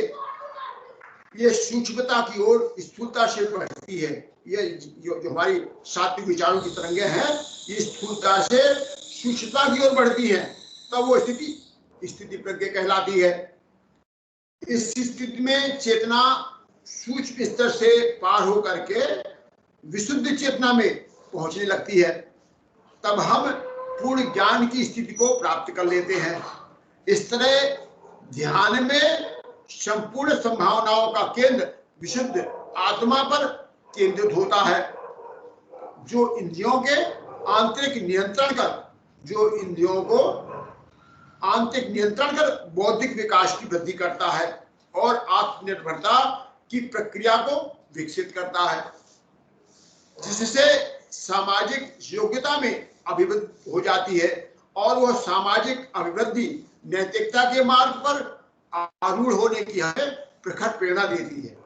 ये सूक्ष्मता की ओर स्थूलता से बढ़ती है। ये जो हमारी सात्विक विचारों की तरंगे हैं, ये स्थूलता से सूक्ष्मता की ओर बढ़ती है, तब वो स्थिति प्रज्ञा कहलाती है। इस स्थिति में चेतना सूक्ष्म स्तर से पार होकर के विशुद्ध चेतना में पहुंचने लगती है। तब हम पूर्ण ज्ञान की स्थिति को प्राप्त कर लेते हैं। इस तरह ध्यान में संपूर्ण संभावनाओं का केंद्र विशुद्ध आत्मा पर केंद्रित होता है, जो इंद्रियों के आंतरिक नियंत्रण कर बौद्धिक विकास की वृद्धि करता है और आत्मनिर्भरता की प्रक्रिया को विकसित करता है, जिससे सामाजिक योग्यता में अभिवृद्धि हो जाती है और वह सामाजिक अभिवृद्धि नैतिकता के मार्ग पर आरूढ़ होने की हमें प्रखर प्रेरणा देती है।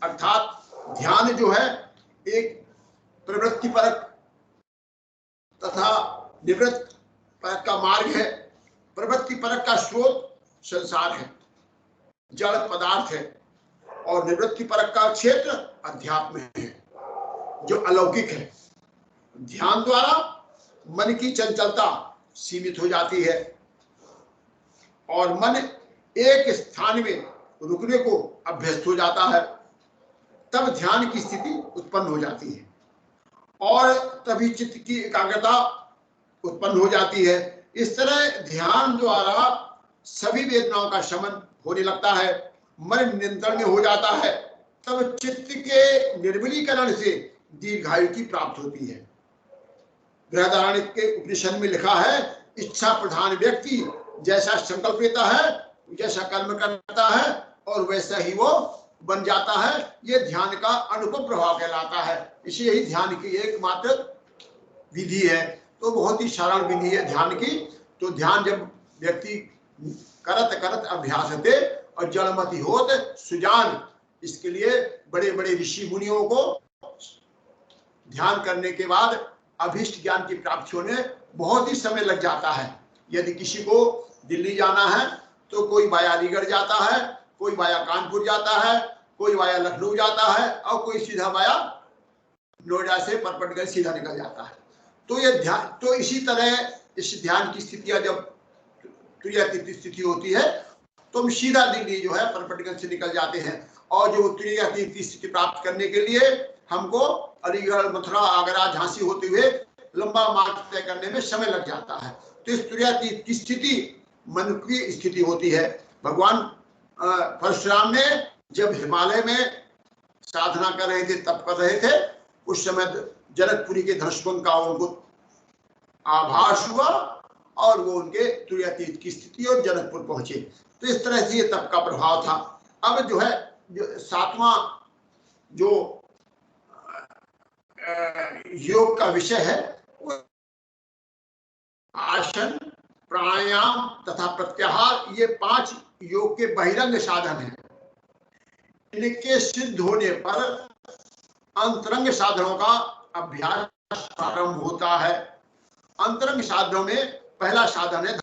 अर्थात ध्यान जो है एक प्रवृत्ति परक तथा निवृत्ति परक का मार्ग है। प्रवृत्ति परक का स्रोत संसार है, जड़ पदार्थ है, और निवृत्ति परक का क्षेत्र अध्यात्म है, जो अलौकिक है। ध्यान द्वारा मन की चंचलता सीमित हो जाती है और मन एक स्थान में रुकने को अभ्यस्त हो जाता है। तब ध्यान की स्थिति उत्पन्न हो जाती है और तभी चित्त की एकाग्रता उत्पन्न हो जाती है। इस तरह ध्यान द्वारा सभी वेदनाओं का शमन होने लगता है, मन नियंत्रण में हो जाता है। तब चित्त के निर्मलीकरण से दीर्घायु की प्राप्ति होती है। बृहदारण्यक के उपनिषद में लिखा है, इच्छा प्रधान व्यक्ति जैसा संकल्प लेता है, जैसा कर्म करता है और वैसा ही वो बन जाता है। ये ध्यान का अनुपम प्रभाव कहलाता है। इसी ही ध्यान की एकमात्र विधि है। तो बहुत ही सरल विधि है ध्यान की। तो ध्यान जब व्यक्ति करत करत अभ्यास होते और जड़मति होत सुजान, इसके लिए बड़े बड़े ऋषि मुनियों को ध्यान करने के बाद अभीष्ट ज्ञान की प्राप्ति होने बहुत ही समय लग जाता है। यदि किसी को दिल्ली जाना है तो कोई वाया अलीगढ़ जाता है, कोई वाया कानपुर जाता है, कोई वाया लखनऊ जाता है और कोई सीधा वाया नोएडा से परपटगंज सीधा निकल जाता है। तो ये ध्यान, तो इसी तरह इस ध्यान की स्थितियां जब तुर्यातीत स्थिति होती है तो हम सीधा दिल्ली जो है परपटगंज से निकल जाते हैं। और जो तुर्यातीत स्थिति प्राप्त करने के लिए हमको अलीगढ़, मथुरा, आगरा, झांसी होते हुए लंबा मार्ग तय करने में समय लग जाता है। तो इस तुर्यातीत की स्थिति मन की स्थिति होती है। भगवान परशुराम ने जब हिमालय में साधना कर रहे थे, तप कर रहे थे, उस समय जनकपुरी के धनुष्यभंग का उनको आभास हुआ और वो उनके तुर्यातीत की स्थिति और जनकपुर पहुंचे। तो इस तरह से ये तप का प्रभाव था। अब जो है सातवां जो योग का विषय है, आसन, प्राणायाम तथा प्रत्याहार, ये 5 योग के बहिरंग साधन हैं। इनके सिद्ध होने पर अंतरंग साधनों का अभ्यास प्रारंभ होता है। अंतरंग साधनों में पहला साधन है,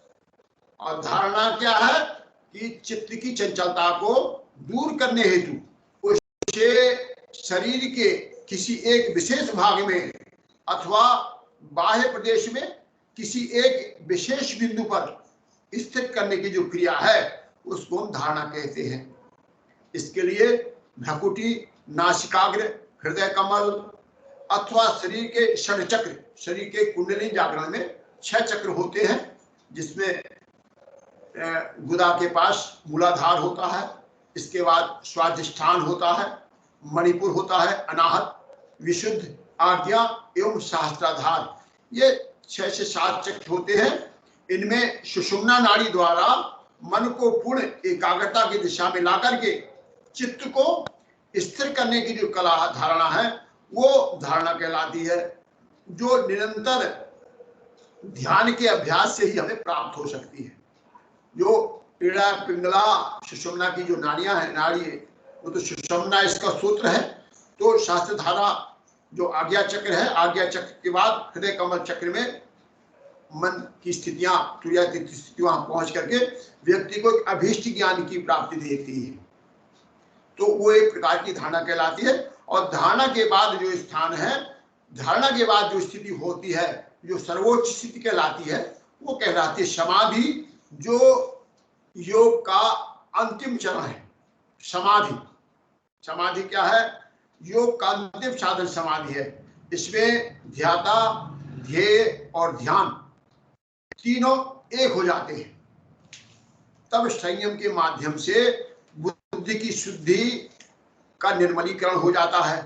और धारणा क्या है कि चित्त की चंचलता को दूर करने हेतु उसे शरीर के किसी एक विशेष भाग में अथवा बाह्य प्रदेश में किसी एक विशेष बिंदु पर स्थिर करने की जो क्रिया है उसको हम धारणा कहते हैं। इसके लिए भ्रुकुटी, नासिकाग्र, हृदय कमल अथवा शरीर के षड चक्र, शरीर के कुंडली जागरण में 6 चक्र होते हैं, जिसमें गुदा के पास मूलाधार होता है, इसके बाद स्वाधिष्ठान होता है, मणिपुर होता है, अनाहत, विशुद्ध, आज्ञा एवं सहस्त्राधार। ये 6 से 7 चक्र होते हैं। इनमें सुषुम्ना नाड़ी द्वारा मन को पूर्ण एकाग्रता की दिशा में ला करके चित्त को स्थिर करने की जो कला धारणा है वो धारणा कहलाती है, जो निरंतर ध्यान के अभ्यास से ही हमें प्राप्त हो सकती है। जो पीड़ा, पिंगला, सुषुम्ना की जो नाड़ियां हैं, नाड़ी है, वो तो सुषुम्ना इसका सूत्र है। तो शास्त्र धारा जो आज्ञा चक्र है, आज्ञा चक्र के बाद हृदय कमल चक्र में मन की स्थितियां, तुर्यातीत स्थितियां पहुंच करके व्यक्ति को एक अभीष्ट ज्ञान की प्राप्ति देती है। तो वो एक प्रकार की धारणा कहलाती है। और धारणा के बाद जो स्थान है, धारणा के बाद जो स्थिति होती है, जो सर्वोच्च स्थिति कहलाती है, वो कहलाती है समाधि, जो योग का अंतिम चरण है। समाधि, समाधि क्या है? योग का अंतिम साधन समाधि है। इसमें ध्याता, ध्येय और ध्यान तीनों एक हो जाते हैं। तब संयम के माध्यम से बुद्धि की शुद्धि का निर्मलीकरण हो जाता है।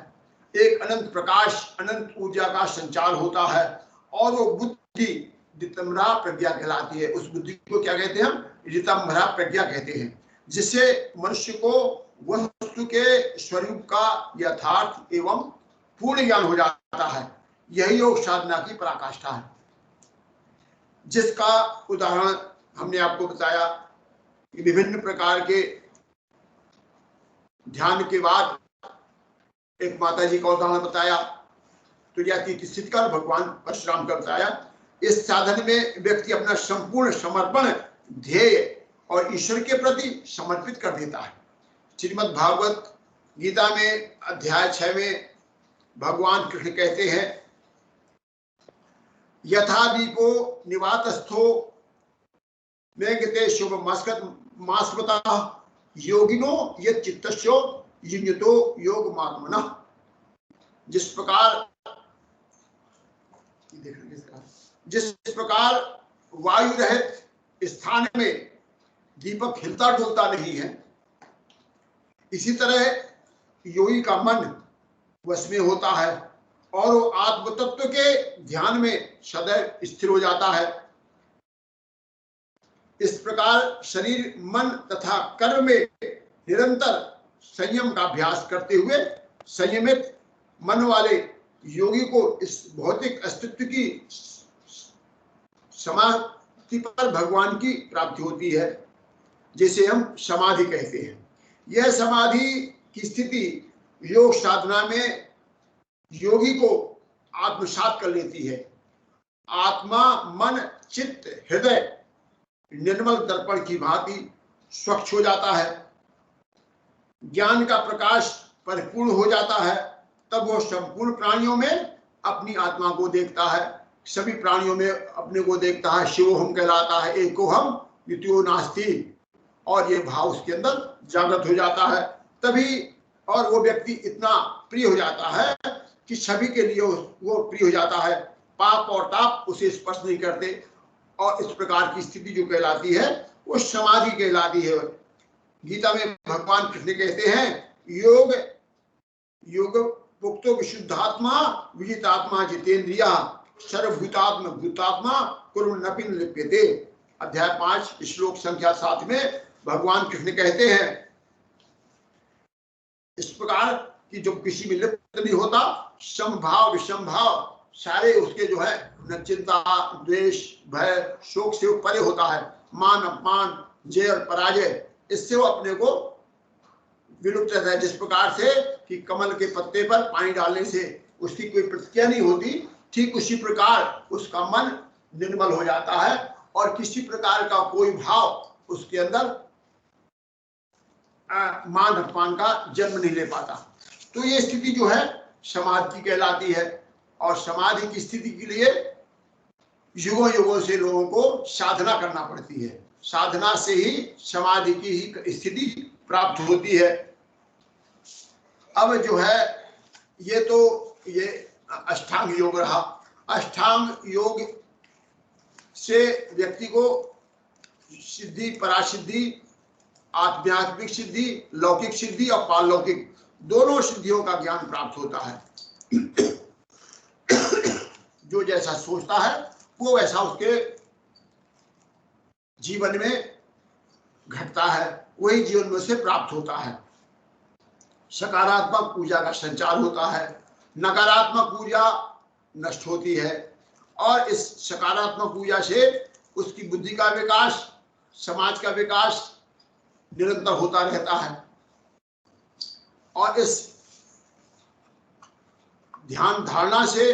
एक अनंत प्रकाश, अनंत ऊर्जा का संचार होता है, और वो बुद्धि ऋतंभरा प्रज्ञा कहलाती है। उस बुद्धि को क्या कहते हैं हम? ऋतंभरा प्रज्ञा कहते हैं, जिससे मनुष्य को वस्तु के स्वरूप का यथार्थ एवं पूर्ण ज्ञान हो जाता है। यही योग साधना की पराकाष्ठा है, जिसका उदाहरण हमने आपको बताया कि विभिन्न प्रकार के ध्यान के बाद एक माता जी का उदाहरण बताया, तुर्यातीत स्थिति का, भगवान परशुराम का बताया। इस साधन में व्यक्ति अपना संपूर्ण समर्पण ध्येय और ईश्वर के प्रति समर्पित कर देता है। श्रीमद् भागवत गीता में अध्याय 6 में भगवान कृष्ण कहते हैं, यथा दीपो निवातस्थो मेघते शुभ मास्मता योगिनो यत् चित्तस्यो युञ्जतो योग मात्मनः। जिस प्रकार वायु रहित स्थान में दीपक हिलता डुलता नहीं है, इसी तरह योगी का मन वश में होता है और वो आत्म तत्व के ध्यान में सदैव स्थिर हो जाता है। इस प्रकार शरीर, मन तथा कर्म में निरंतर संयम का अभ्यास करते हुए संयमित मन वाले योगी को इस भौतिक अस्तित्व की समाधि पर भगवान की प्राप्ति होती है, जिसे हम समाधि कहते हैं। यह समाधि की स्थिति योग साधना में योगी को आत्मसात कर लेती है। आत्मा, मन, चित्त, हृदय निर्मल दर्पण की भांति स्वच्छ हो जाता है। ज्ञान का प्रकाश परिपूर्ण हो जाता है। तब वो संपूर्ण प्राणियों में अपनी आत्मा को देखता है, सभी प्राणियों में अपने को देखता है। शिवोहम कहलाता है, एकोहम द्वितीयो नास्ति, और ये भाव उसके अंदर जागृत हो जाता है। तभी और वो व्यक्ति इतना प्रिय हो जाता है कि सभी के लिए वो प्रिय हो जाता है। पाप और ताप उसे स्पर्श नहीं करते, और इस प्रकार की स्थिति जो कहलाती है वो समाधि कहलाती है। गीता में भगवान कृष्ण कहते हैं, योग योग पुक्तो विशुद्धात्मा विजितात्मा जितेंद्रिया सर्वभूतात्म भूतात्मा कुर्वन्नपि न लिप्यते। अध्याय 5 श्लोक संख्या 7 में भगवान कृष्ण कहते हैं, इस प्रकार कि जो किसी में लिप्त नहीं होता, समभाव विषमभाव सारे उसके जो है न चिंता, द्वेष, भय, शोक से परे होता है। मान अपमान, जय और पराजय, इससे वो अपने को विलुप्त रहता है। जिस प्रकार से कि कमल के पत्ते पर पानी डालने से उसकी कोई प्रतिक्रिया नहीं होती, ठीक उसी प्रकार उसका मन निर्मल हो जाता है और किसी प्रकार का कोई भाव उसके अंदर मान अपमान का जन्म नहीं ले पाता। तो ये स्थिति जो है समाधि की कहलाती है और समाधि की स्थिति के लिए युगों युगों से लोगों को साधना करना पड़ती है। साधना से ही समाधि की ही स्थिति प्राप्त होती है। अब जो है ये तो ये अष्टांग योग रहा। अष्टांग योग से व्यक्ति को सिद्धि, परासिद्धि, आध्यात्मिक सिद्धि, लौकिक सिद्धि और पारलौकिक दोनों सिद्धियों का ज्ञान प्राप्त होता है। जो जैसा सोचता है वो वैसा उसके जीवन में घटता है, वही जीवन में से प्राप्त होता है। सकारात्मक ऊर्जा का संचार होता है, नकारात्मक ऊर्जा नष्ट होती है और इस सकारात्मक ऊर्जा से उसकी बुद्धि का विकास, समाज का विकास निरंतर होता रहता है। और इस ध्यान धारणा से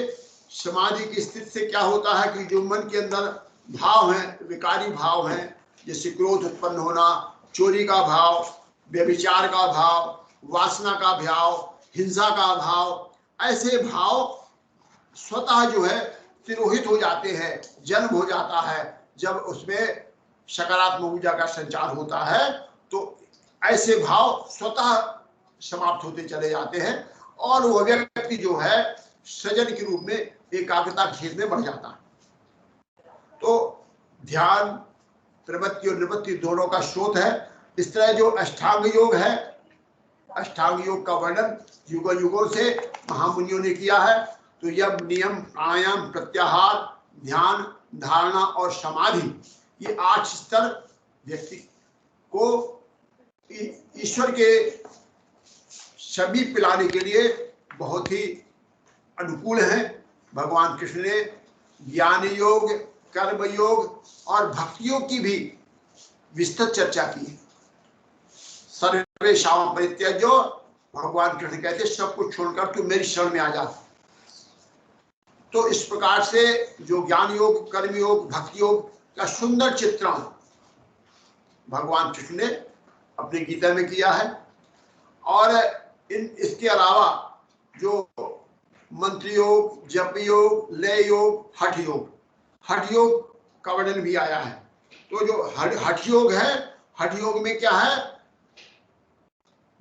समाधि की स्थिति से क्या होता है कि जो मन के अंदर भाव हैं, विकारी भाव हैं, जैसे क्रोध उत्पन्न होना, चोरी का भाव, व्यभिचार का भाव, वासना का भाव, हिंसा का भाव, ऐसे भाव स्वतः जो है तिरोहित हो जाते हैं, जन्म हो जाता है। जब उसमें सकारात्मक ऊर्जा का संचार होता है तो ऐसे भाव स्वतः समाप्त होते चले जाते हैं और वह व्यक्ति जो है सजन के रूप में एकाग्रता खेल में बढ़ जाता है। तो ध्यान प्रवृत्ति और निवृत्ति दोनों का स्रोत है। इस तरह जो अष्टांग योग है, अष्टांग योग का वर्णन युगों युगों से महामुनियों ने किया है। तो यम, नियम, प्राणायाम, प्रत्याहार, ध्यान, धारणा और समाधि, ये 8 स्तर व्यक्ति को ईश्वर के समीप पिलाने के लिए बहुत ही अनुकूल हैं। भगवान कृष्ण ने ज्ञान योग, कर्म योग और भक्ति योग की भी विस्तृत चर्चा की है। सर्वेषां परित्यज्य, भगवान कृष्ण कहते सब कुछ छोड़कर तू मेरी शरण में आ जा। तो इस प्रकार से जो ज्ञान योग, कर्म योग, भक्ति योग का सुंदर चित्रण भगवान कृष्ण ने अपनी गीता में किया है। और इसके अलावा जो मंत्र योग, जप योग, लय योग, हठ योग, हठ योग का वर्णन भी आया है। तो जो हठ योग है, हठ योग में क्या है,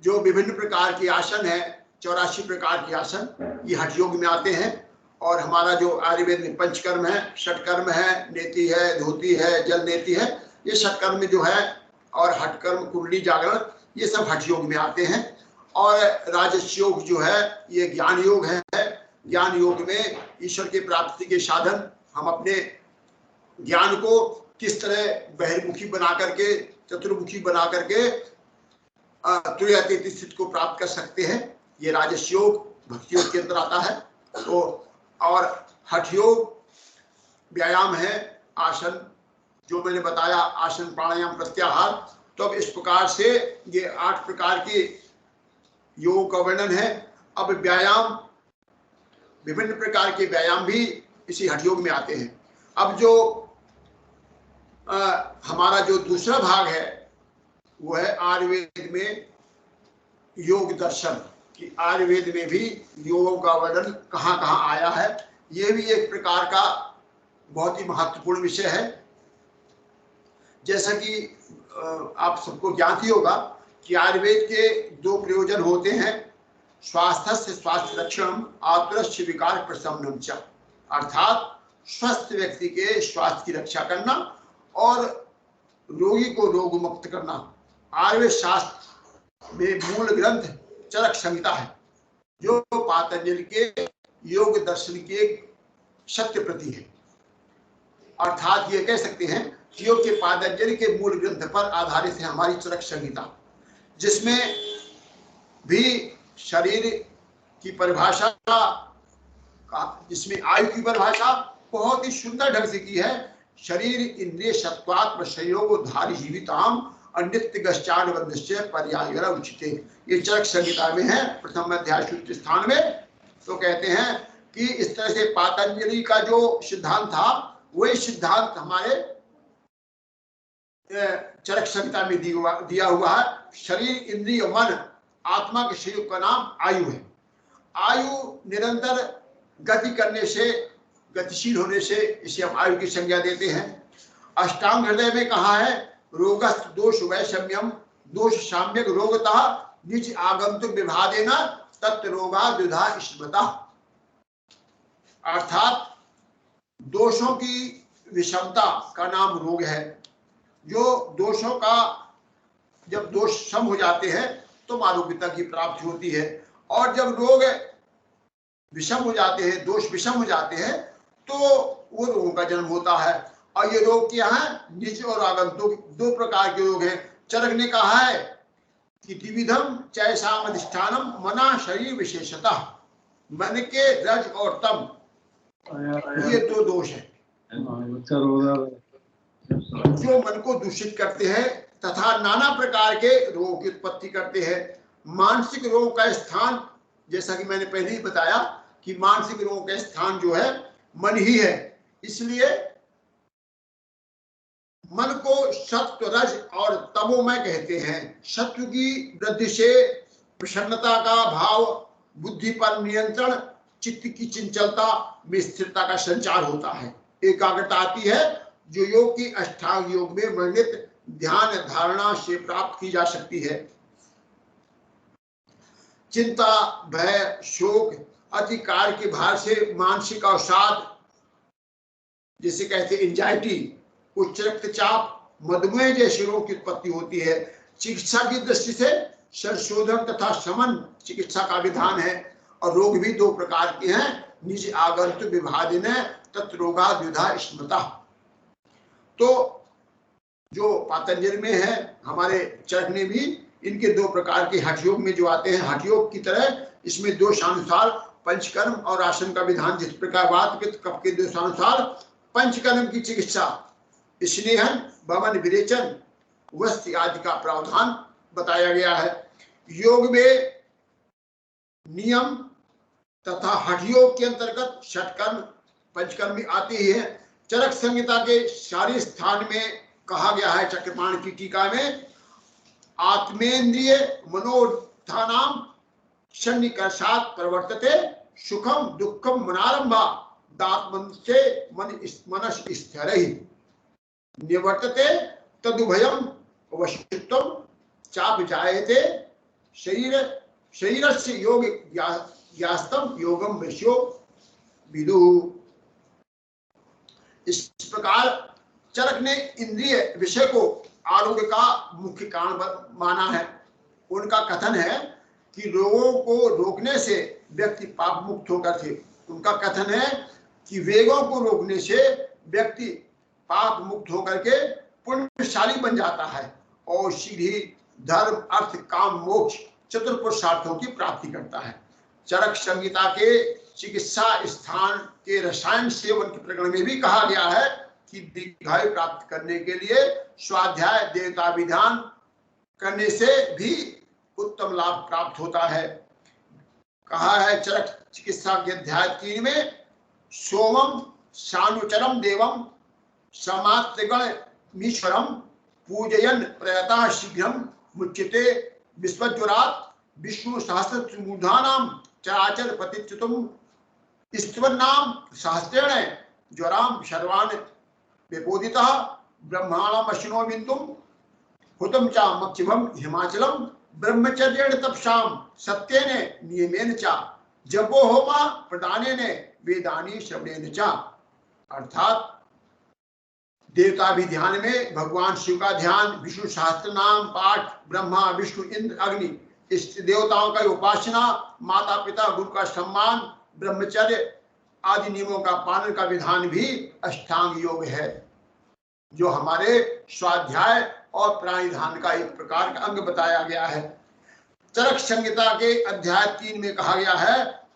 जो विभिन्न प्रकार के आसन है, 84 प्रकार के आसन, ये हठ योग में आते हैं। और हमारा जो आयुर्वेद में पंचकर्म है, षटकर्म है, नेति है, धोती है, जल नेति है, ये षटकर्म जो है, और हठकर्म, कुंडली, जागरण, ये सब हठ योग में आते हैं। और राजस योग जो है ये ज्ञान योग है। ज्ञान योग में ईश्वर की प्राप्ति के साधन, हम अपने ज्ञान को किस तरह बहिर्मुखी बना करके, चतुर्मुखी बना करके तुर्यातीत स्थिति को प्राप्त कर सकते हैं, ये राजस योग, भक्ति योग के अंदर आता है। तो और हठ योग व्यायाम है, आसन जो मैंने बताया, आसन, प्राणायाम, प्रत्याहार। तो अब इस प्रकार से ये 8 प्रकार के योग का वर्णन है। अब व्यायाम, विभिन्न प्रकार के व्यायाम भी इसी हठ योग में आते हैं। अब जो हमारा जो दूसरा भाग है वो है आयुर्वेद में योग दर्शन, कि आयुर्वेद में भी योगों का वर्णन कहाँ कहाँ आया है। ये भी एक प्रकार का बहुत ही महत्वपूर्ण विषय है। जैसा कि आप सबको ज्ञात ही होगा कि आयुर्वेद के 2 प्रयोजन होते हैं, स्वास्थ्य से स्वास्थ्य रक्षण, आतुरस्य विकार प्रशमनम च, अर्थात स्वस्थ व्यक्ति के स्वास्थ्य की रक्षा करना और रोगी को रोग मुक्त करना। आयुर्वेद शास्त्र में मूल ग्रंथ चरक संहिता है, जो पातंजलि के योग दर्शन की एक सत्य प्रति है। अर्थात ये कह सकते हैं कि योग के पातंजलि के मूल ग्रंथ पर आधारित है हमारी चरक संहिता, जिसमें भी शरीर की परिभाषा का, जिसमें आयु की परिभाषा बहुत ही सुंदर ढंग से की है। शरीर इंद्रिय सत्वात्म संयोग धारी जीविताम अनित्य गश्चान बंधस्य पर्यायरा उचिते। ये चरक संहिता में है, प्रथम अध्याय सूत्र स्थान में। तो कहते हैं कि इस तरह से पातंजलि का जो सिद्धांत था वही सिद्धांत हमारे चरक संहिता में दिया हुआ है। शरीर, इंद्रिय, मन, आत्मा के संयोग का नाम आयु है। आयु निरंतर गति करने से, गतिशील होने से इसे हम आयु की संज्ञा देते हैं। अष्टांग हृदय में कहा है रोगस्त दोष वैषम्यम दोष साम्यक रोगतः निज आगंतुक विभादेन तत् रोगा द्विधा स्मृता। अर्थात दोषों की विषमता का नाम रोग है। जो दोषों का, जब दोष सम हो जाते हैं तो आरोग्यता की प्राप्ति होती है, और जब रोग विषम हो जाते हैं, दोष विषम हो जाते हैं, तो वो रोगों का जन्म होता है। और ये रोग क्या है? निज और आगंतुक, दो प्रकार के रोग हैं। चरक ने कहा है कि द्विविधम चैसाम अधिष्ठानम मना शरीर विशेषतः, मन के रज और तम, ये दो दोष है जो मन को दूषित करते हैं तथा नाना प्रकार के रोगों की उत्पत्ति करते हैं। मानसिक रोग का स्थान, जैसा कि मैंने पहले ही बताया कि मानसिक रोग का स्थान जो है मन ही है। इसलिए मन को सत्व, रज और तमोमय कहते हैं। सत्व की वृद्धि से प्रसन्नता का भाव, बुद्धि पर नियंत्रण, चित्त की चंचलता में स्थिरता का संचार होता है, एकाग्रता आती है, जो योग की अष्टांग योग में वर्णित ध्यान धारणा से प्राप्त की जा सकती है। चिंता, भय, शोक, अति कार्य के भार से मानसिक अवसाद, जिसे कहते हैं एंजाइटी, उच्च रक्तचाप, मधुमेह जैसे रोग की उत्पत्ति होती है। चिकित्सा की दृष्टि से संशोधन तथा शमन चिकित्सा का विधान है। और रोग भी दो प्रकार के हैं, निज आगंतुक विभाजन तत्रोगा द्विधा स्मृता। तो जो पातंजलि में है, हमारे चरक ने भी इनके दो प्रकार के हठयोग में जो आते हैं, हठयोग की तरह इसमें दोषानुसार पंचकर्म और आसन का विधान, जिस प्रकार वात पित्त कफ के दोषानुसार पंचकर्म की चिकित्सा, स्नेहन, वमन, विरेचन, वस्त्र आदि का प्रावधान बताया गया है। योग में नियम तथा हठयोग के अंतर्गत षटकर्म, पंचकर्म भी आते ही है। चरक संहिता के सारे स्थान में कहा गया है, चक्रपाण की टीका में, आत्मेन्द्रिय मनोत्थानाम सन्निकर्षात् प्रवर्तते सुखम दुखम मनारंभा दात्मन से मनस स्थिरहि निवर्तते तदुभयम अवश्यत्वम चाप जायते शरीरस्य योग यास्तम योगम वश्यो विदु। इस प्रकार चरक ने इंद्रिय विषय को आरोग्य का मुख्य कारण माना है। उनका कथन है कि रोगों को रोकने से व्यक्ति पाप मुक्त होकर थे। उनका कथन है कि वेगों को रोकने से व्यक्ति पाप मुक्त होकर के पुण्यशाली बन जाता है और शीघ्र ही धर्म, अर्थ, काम, मोक्ष चतुर्पुरुषार्थों की प्राप्ति करता है। चरक संहिता के चिकित्सा स्थान के रसायन सेवन के प्रकरण में भी कहा गया है कि दीर्घायु प्राप्त करने के लिए स्वाध्याय, देवता विधान करने से भी उत्तम लाभ प्राप्त होता है। कहा है चरक चिकित्सा के अध्याय 3 में, सोमम सानुचरम देवम समात्रिगण मीश्वरम पूजयन प्रयता शीघ्रम मुच्यते विश्वज्वरात् विष्णु सहस्रमूर्धानाम चराचर पतिच्युतम स्तवन्नाम सहस्रेण ज्वराम शर्वान विपोदितः ब्रह्माणम अश्विनो बिंदुम हुतम चा मक्षिभम हिमाचलम ब्रह्मचर्येण तपसाम सत्येन नियमेन चा जपो होमा प्रदानेन वेदानी श्रवणेन चा। अर्थात देवता भी ध्यान में भगवान शिव का ध्यान, विष्णु सहस्त्र नाम पाठ, ब्रह्मा विष्णु इंद्र अग्नि इष्ट देवताओं का उपासना, माता पिता गुरु का सम्मान, ब्रह्मचर्य आदि नियमों का पालन का विधान भी अष्टांग योग है, जो हमारे स्वाध्याय और प्राणिधान का एक प्रकार का अंग बताया गया है। चरक संहिता के अध्याय 3 में कहा गया है,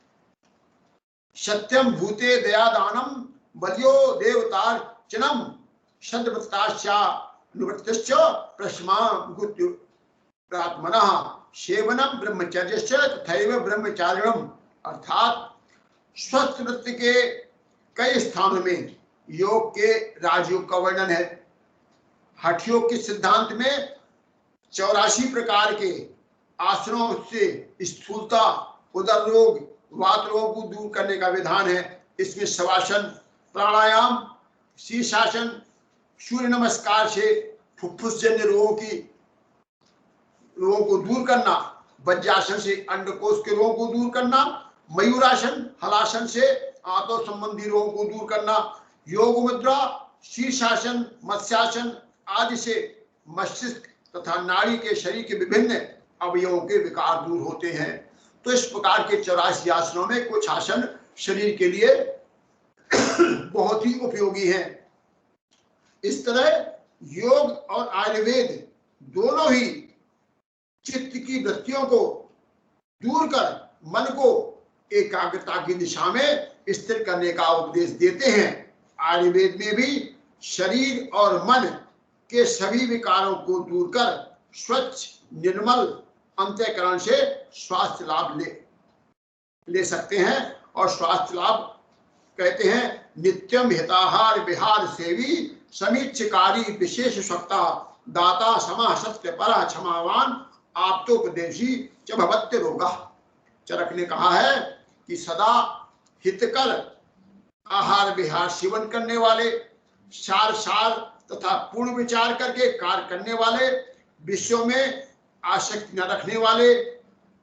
सत्यम भूते दयादानम बलियो देवतार्चनम सद्वत्ताश्चा निवृत्तश्च प्रशमागुत्युरात्मनः सेवनम ब्रह्मचर्यस्य तथैव ब्रह्मचारिणम्। अर्थात स्वस्थ वृत्ति के कई स्थानों में योग के राजयोग का वर्णन है। हठ योग के सिद्धांत में 84 प्रकार के आसनों से स्थूलता, उदर रोग, वात रोग को दूर करने का विधान है। इसमें शवासन, प्राणायाम, शीर्षासन, सूर्य नमस्कार से फुफ्फुस जन्य रोगों को दूर करना, वज्रासन से अंडकोश के रोगों को दूर करना, मयूरासन, हलासन से आंतों संबंधी रोगों को दूर करना, योग मुद्रा, शीर्षासन, मत्स्यासन आदि से मस्तिष्क तथा नाड़ी के शरीर के विभिन्न अवयवों के विकार दूर होते हैं। तो इस प्रकार के 84 आसनों में कुछ आसन शरीर के लिए बहुत ही उपयोगी हैं। इस तरह योग और आयुर्वेद दोनों ही चित्त की वृत्तियों को दूर कर मन को एकाग्रता की दिशा में स्थिर करने का उपदेश देते हैं। आयुर्वेद में भी शरीर और मन के सभी विकारों को दूर कर स्वच्छ निर्मल अंतःकरण से स्वास्थ्य लाभ ले सकते हैं। और स्वास्थ्य लाभ कहते हैं नित्यम हिताहार विहार सेवी समीक्षकारी विशेष सत्ता दाता समा सत्य परा क्षमावान आप्तोपदेशी च भवत्य रोगा। चरक ने कहा है कि सदा हितकर आहार विहार सेवन करने वाले, सार सार तथा पूर्ण विचार करके कार्य करने वाले, विषयों में आसक्ति न रखने वाले,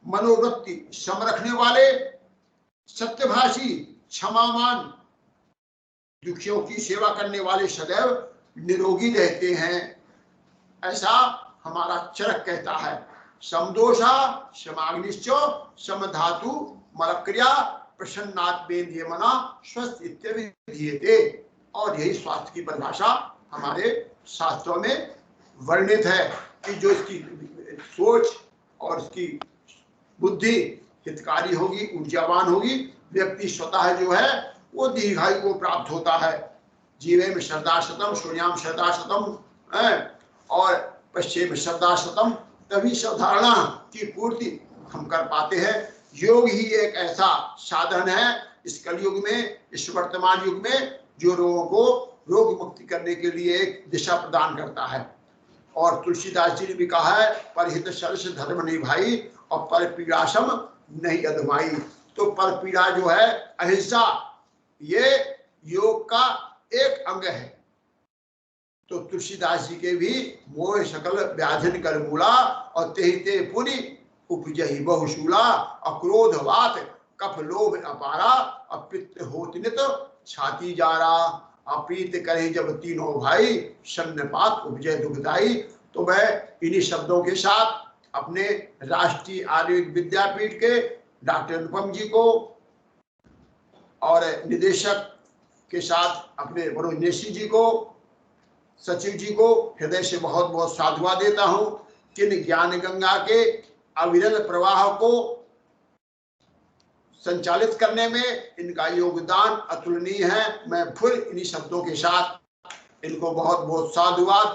मनोवृत्ति सम रखने वाले, सत्यभाषी, क्षमावान, दुखियों की सेवा करने वाले सदैव निरोगी रहते हैं, ऐसा हमारा चरक कहता है। समदोषा समाग्निश्च समधातु मलक्रिया प्रसन्नात्मेन्द्रियमना स्वस्थ इत्यभिधीयते। और यही स्वास्थ्य की परिभाषा हमारे शास्त्रों में वर्णित है कि जो इसकी सोच और इसकी बुद्धि हितकारी होगी, ऊर्जावान होगी, व्यक्ति स्वतः जो है वो दीर्घायु को प्राप्त होता है। जीवे में श्रद्धाशतम सूर्याम श्रद्धाशतम और पश्चिम श्रद्धाशतम, तभी साधारणा की पूर्ति हम कर पाते हैं। योग ही एक ऐसा साधन है इस कलयुग में, इस वर्तमान युग में, जो रोगों को रोग मुक्ति करने के लिए एक दिशा प्रदान करता है। और तुलसीदास जी ने भी कहा है परहित सरस धर्म नहीं भाई और पर पीड़ाशम नहीं अधमाई। तो पर पीड़ा जो है अहिंसा, ये योग का एक अंग है। तो तुलसीदास जी के भी मोह सकल व्याधिन कर मूला और तेहिते पुनि उपजहि बहुशूला अक्रोधवात कफ लोभ अपारा अपित्त होत नित छाती जारा अपीत करे जब तीनों भाई सन्नपात उपजय दुखदाई। तो मैं इन्हीं शब्दों के साथ अपने राष्ट्रीय आयुर्वेद विद्यापीठ के डॉक्टर अनुपम जी को और निदेशक के साथ अपने मनोज नेशी जी को, सचिव जी को हृदय से बहुत बहुत साधुवाद देता हूं कि ज्ञान गंगा के अविरल प्रवाह को संचालित करने में इनका योगदान अतुलनीय है। मैं फिर इन्हीं शब्दों के साथ इनको बहुत बहुत साधुवाद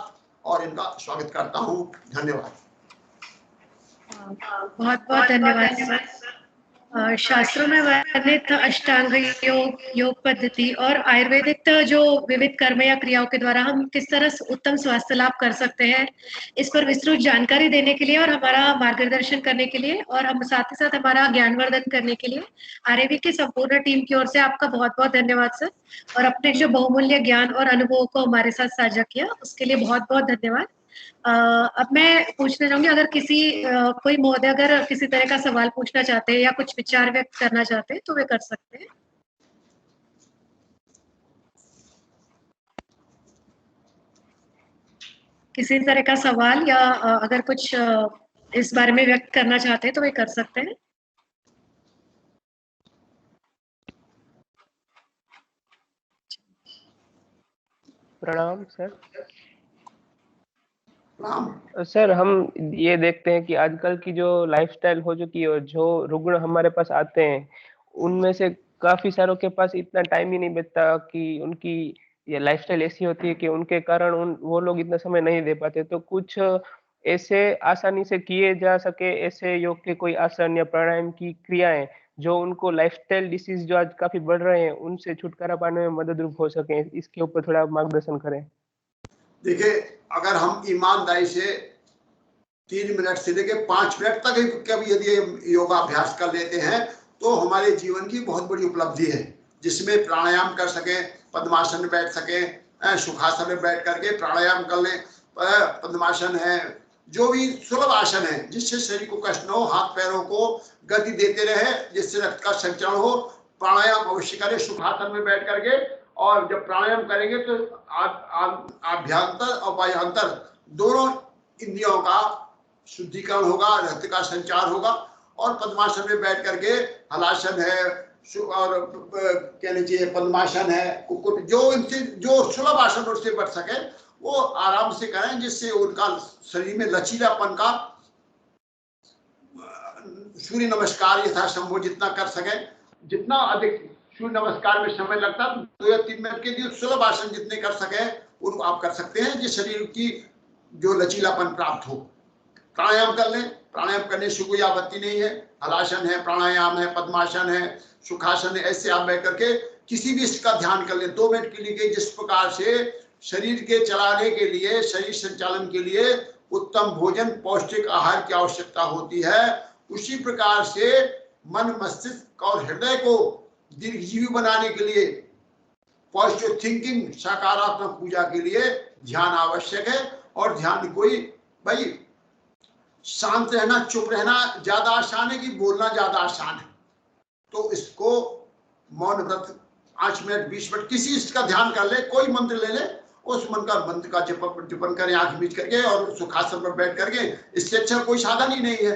और इनका स्वागत करता हूं। धन्यवाद। बहुत बहुत धन्यवाद सर। शास्त्रों में वर्णित अष्टांग योग, योग पद्धति और आयुर्वेदिक जो विविध कर्म या क्रियाओं के द्वारा हम किस तरह उत्तम स्वास्थ्य लाभ कर सकते हैं, इस पर विस्तृत जानकारी देने के लिए और हमारा मार्गदर्शन करने के लिए और हम साथ ही साथ हमारा ज्ञानवर्धन करने के लिए आरएवी की संपूर्ण टीम की ओर से आपका बहुत बहुत धन्यवाद सर। और अपने जो बहुमूल्य ज्ञान और अनुभवों को हमारे साथ साझा किया उसके लिए बहुत बहुत धन्यवाद। अब मैं पूछना चाहूंगी, अगर कोई महोदय अगर किसी तरह का सवाल पूछना चाहते हैं या कुछ विचार व्यक्त करना चाहते हैं तो वे कर सकते हैं। किसी तरह का सवाल या अगर कुछ इस बारे में व्यक्त करना चाहते हैं तो वे कर सकते हैं। प्रणाम सर। सर हम ये देखते हैं कि आजकल की जो लाइफस्टाइल हो चुकी है और जो रुग्ण हमारे पास आते हैं उनमें से काफी सारों के पास इतना टाइम ही नहीं बचता कि उनकी या लाइफस्टाइल ऐसी होती है कि उनके कारण वो लोग इतना समय नहीं दे पाते, तो कुछ ऐसे आसानी से किए जा सके ऐसे योग के कोई आसन या प्राणायाम की क्रियाएं जो उनको लाइफस्टाइल डिसीज जो आज काफी बढ़ रहे हैं उनसे छुटकारा पाने में मददरूप हो सके, इसके ऊपर थोड़ा मार्गदर्शन करें। देखिए, अगर हम ईमानदारी से 3 मिनट से लेकर 5 मिनट तक कभी यदि योगाभ्यास कर लेते हैं तो हमारे जीवन की बहुत बड़ी उपलब्धि है, जिसमें प्राणायाम कर सकें, पद्मासन में बैठ सकें, सुखासन में बैठ करके प्राणायाम कर लें, पद्मासन है, जो भी सुलभ आसन है जिससे शरीर को कष्ट न हो, हाथ पैरों को गति देते रहे, जिससे रक्त का संचरण हो, प्राणायाम अवश्य करें सुखासन में बैठ करके। और जब प्राणायाम करेंगे तो आभ्यंतर और बाह्यांतर दोनों इंद्रियों का शुद्धिकरण होगा, रक्त का संचार होगा। और पद्मासन में बैठ करके हलासन है और कहने चाहिए पद्मासन है, कुक्कुट, जो इनसे जो सुलभ आसन उससे बढ़ सके वो आराम से करें, जिससे उनका शरीर में लचीलापन का सूर्य नमस्कार यथासंभव जितना कर सके, जितना अधिक सूर्य नमस्कार में समय लगता है 2 या 3 मिनट के लिए सुलभ आसन जितने कर सके उनको आप कर सकते हैं, जिस शरीर की जो लचीलापन प्राप्त हो। प्राणायाम कर लें, प्राणायाम करने से कोई आपत्ति नहीं है। हलासन है, प्राणायाम है, पद्मासन है, सुखासन है, ऐसे आप बैठ करके किसी भी इसका ध्यान कर लें 2 मिनट के लिए। जिस प्रकार से शरीर के चलाने के लिए, शरीर संचालन के लिए उत्तम भोजन, पौष्टिक आहार की आवश्यकता होती है, उसी प्रकार से मन, मस्तिष्क और हृदय को दीर्घजीवी बनाने के लिए, पॉजिटिव थिंकिंग, सकारात्मक पूजा के लिए ध्यान आवश्यक है। और ध्यान कोई भाई शांत रहना, चुप रहना ज्यादा आसान है कि बोलना ज्यादा आसान है। तो इसको मौन व्रत 5 मिनट 20 मिनट किसी इसका ध्यान कर ले, कोई मंत्र ले ले, उस मंत्र का जपन करें आंख मीच करके और सुखासन पर बैठ करके। इससे अच्छा कोई साधन ही नहीं है।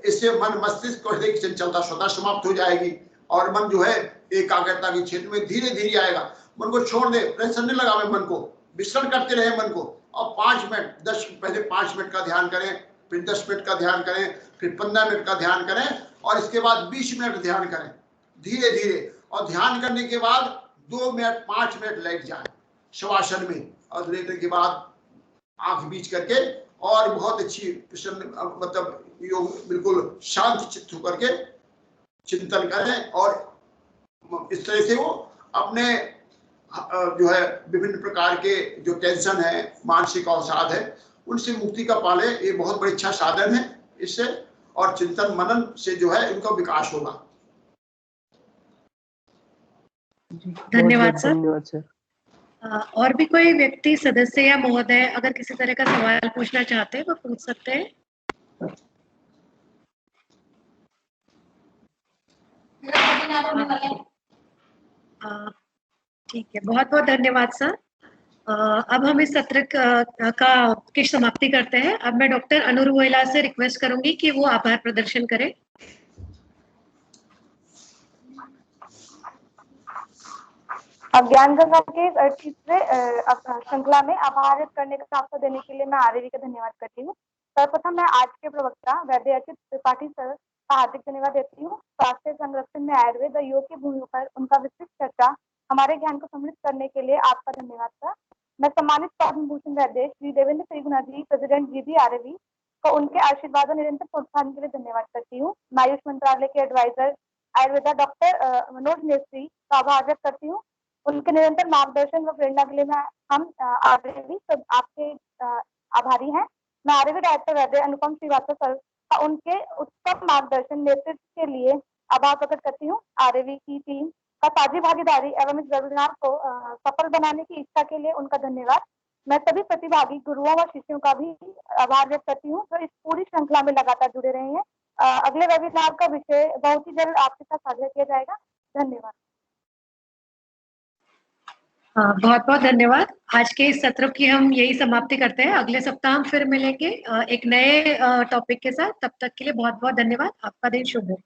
इससे मन, मस्तिष्क और हृदय की चंचलता स्वतः समाप्त हो जाएगी और मन जो है एकाग्रता के क्षेत्र में धीरे धीरे आएगा। मन को छोड़ दे, प्रेशर नहीं लगावे मन को, विश्राम करते रहे मन को। और 5 मिनट 10 पहले 5 मिनट का ध्यान करें, फिर 10 मिनट का ध्यान करें, फिर 15 मिनट का ध्यान करें और इसके बाद 20 मिनट ध्यान करें धीरे धीरे। और ध्यान करने के बाद 2 मिनट 5 मिनट लेट जाए शवासन में, और लेटने के बाद आंख बीच करके और बहुत अच्छी मतलब योग बिल्कुल शांत चित्त होकर के चिंतन करें। और इस तरह से वो अपने जो है विभिन्न प्रकार के जो टेंशन है, मानसिक अवसाद है, उनसे मुक्ति का पाले। ये बहुत बड़ी अच्छा साधन है इससे, और चिंतन मनन से जो है इनका विकास होगा। धन्यवाद सर। और भी कोई व्यक्ति, सदस्य या महोदय अगर किसी तरह का सवाल पूछना चाहते हैं वो पूछ सकते हैं। ठीक है, बहुत बहुत धन्यवाद सर। अब हम इस सत्र की समाप्ति करते हैं। अब मैं डॉक्टर अनु रुहेला से रिक्वेस्ट करूंगी कि वो आभार प्रदर्शन करें। ज्ञान गंगा के तीसरे श्रृंखला में आभार व्यक्त करने का अवसर देने के लिए मैं आरवी का धन्यवाद करती हूँ। सर्वप्रथम मैं आज के प्रवक्ता वैद्य अच्युत त्रिपाठी सर का हार्दिक धन्यवाद देती हूँ। स्वास्थ्य संरक्षण में आयुर्वेद और योग की भूमि पर उनका विस्तृत चर्चा हमारे ज्ञान को समृद्ध करने के लिए आपका धन्यवाद सर। मैं सम्मानित पद्म भूषण वैद्य श्री देवेंद्र त्रिगुणा जी, प्रेसिडेंट जीबी आरवी को उनके आशीर्वाद और निरंतर प्रोत्साहन के लिए धन्यवाद करती हूँ। मैं आयुष मंत्रालय के एडवाइजर आयुर्वेदा डॉक्टर मनोज नेत्री का आभार व्यक्त करती हूँ। उनके निरंतर मार्गदर्शन व प्रेरणा के लिए हम आरवी सब आपके आभारी हैं। मैं आरवी डायरेक्टर वैद्य अनुपम श्रीवास्तव सर का उनके उत्तम मार्गदर्शन नेतृत्व के लिए आभार प्रकट करती हूँ। आरवी की टीम का साझी भागीदारी एवं इस वेबिनार को सफल बनाने की इच्छा के लिए उनका धन्यवाद। मैं सभी प्रतिभागी गुरुओं व शिष्यों का भी आभार व्यक्त करती हूँ जो इस पूरी श्रृंखला में लगातार जुड़े रहे हैं। अगले वेबिनार का विषय बहुत ही जल्द आपके साथ साझा किया जाएगा। धन्यवाद। बहुत बहुत धन्यवाद। आज के इस सत्र की हम यही समाप्ति करते हैं। अगले सप्ताह हम फिर मिलेंगे एक नए टॉपिक के साथ। तब तक के लिए बहुत बहुत धन्यवाद। आपका दिन शुभ हो।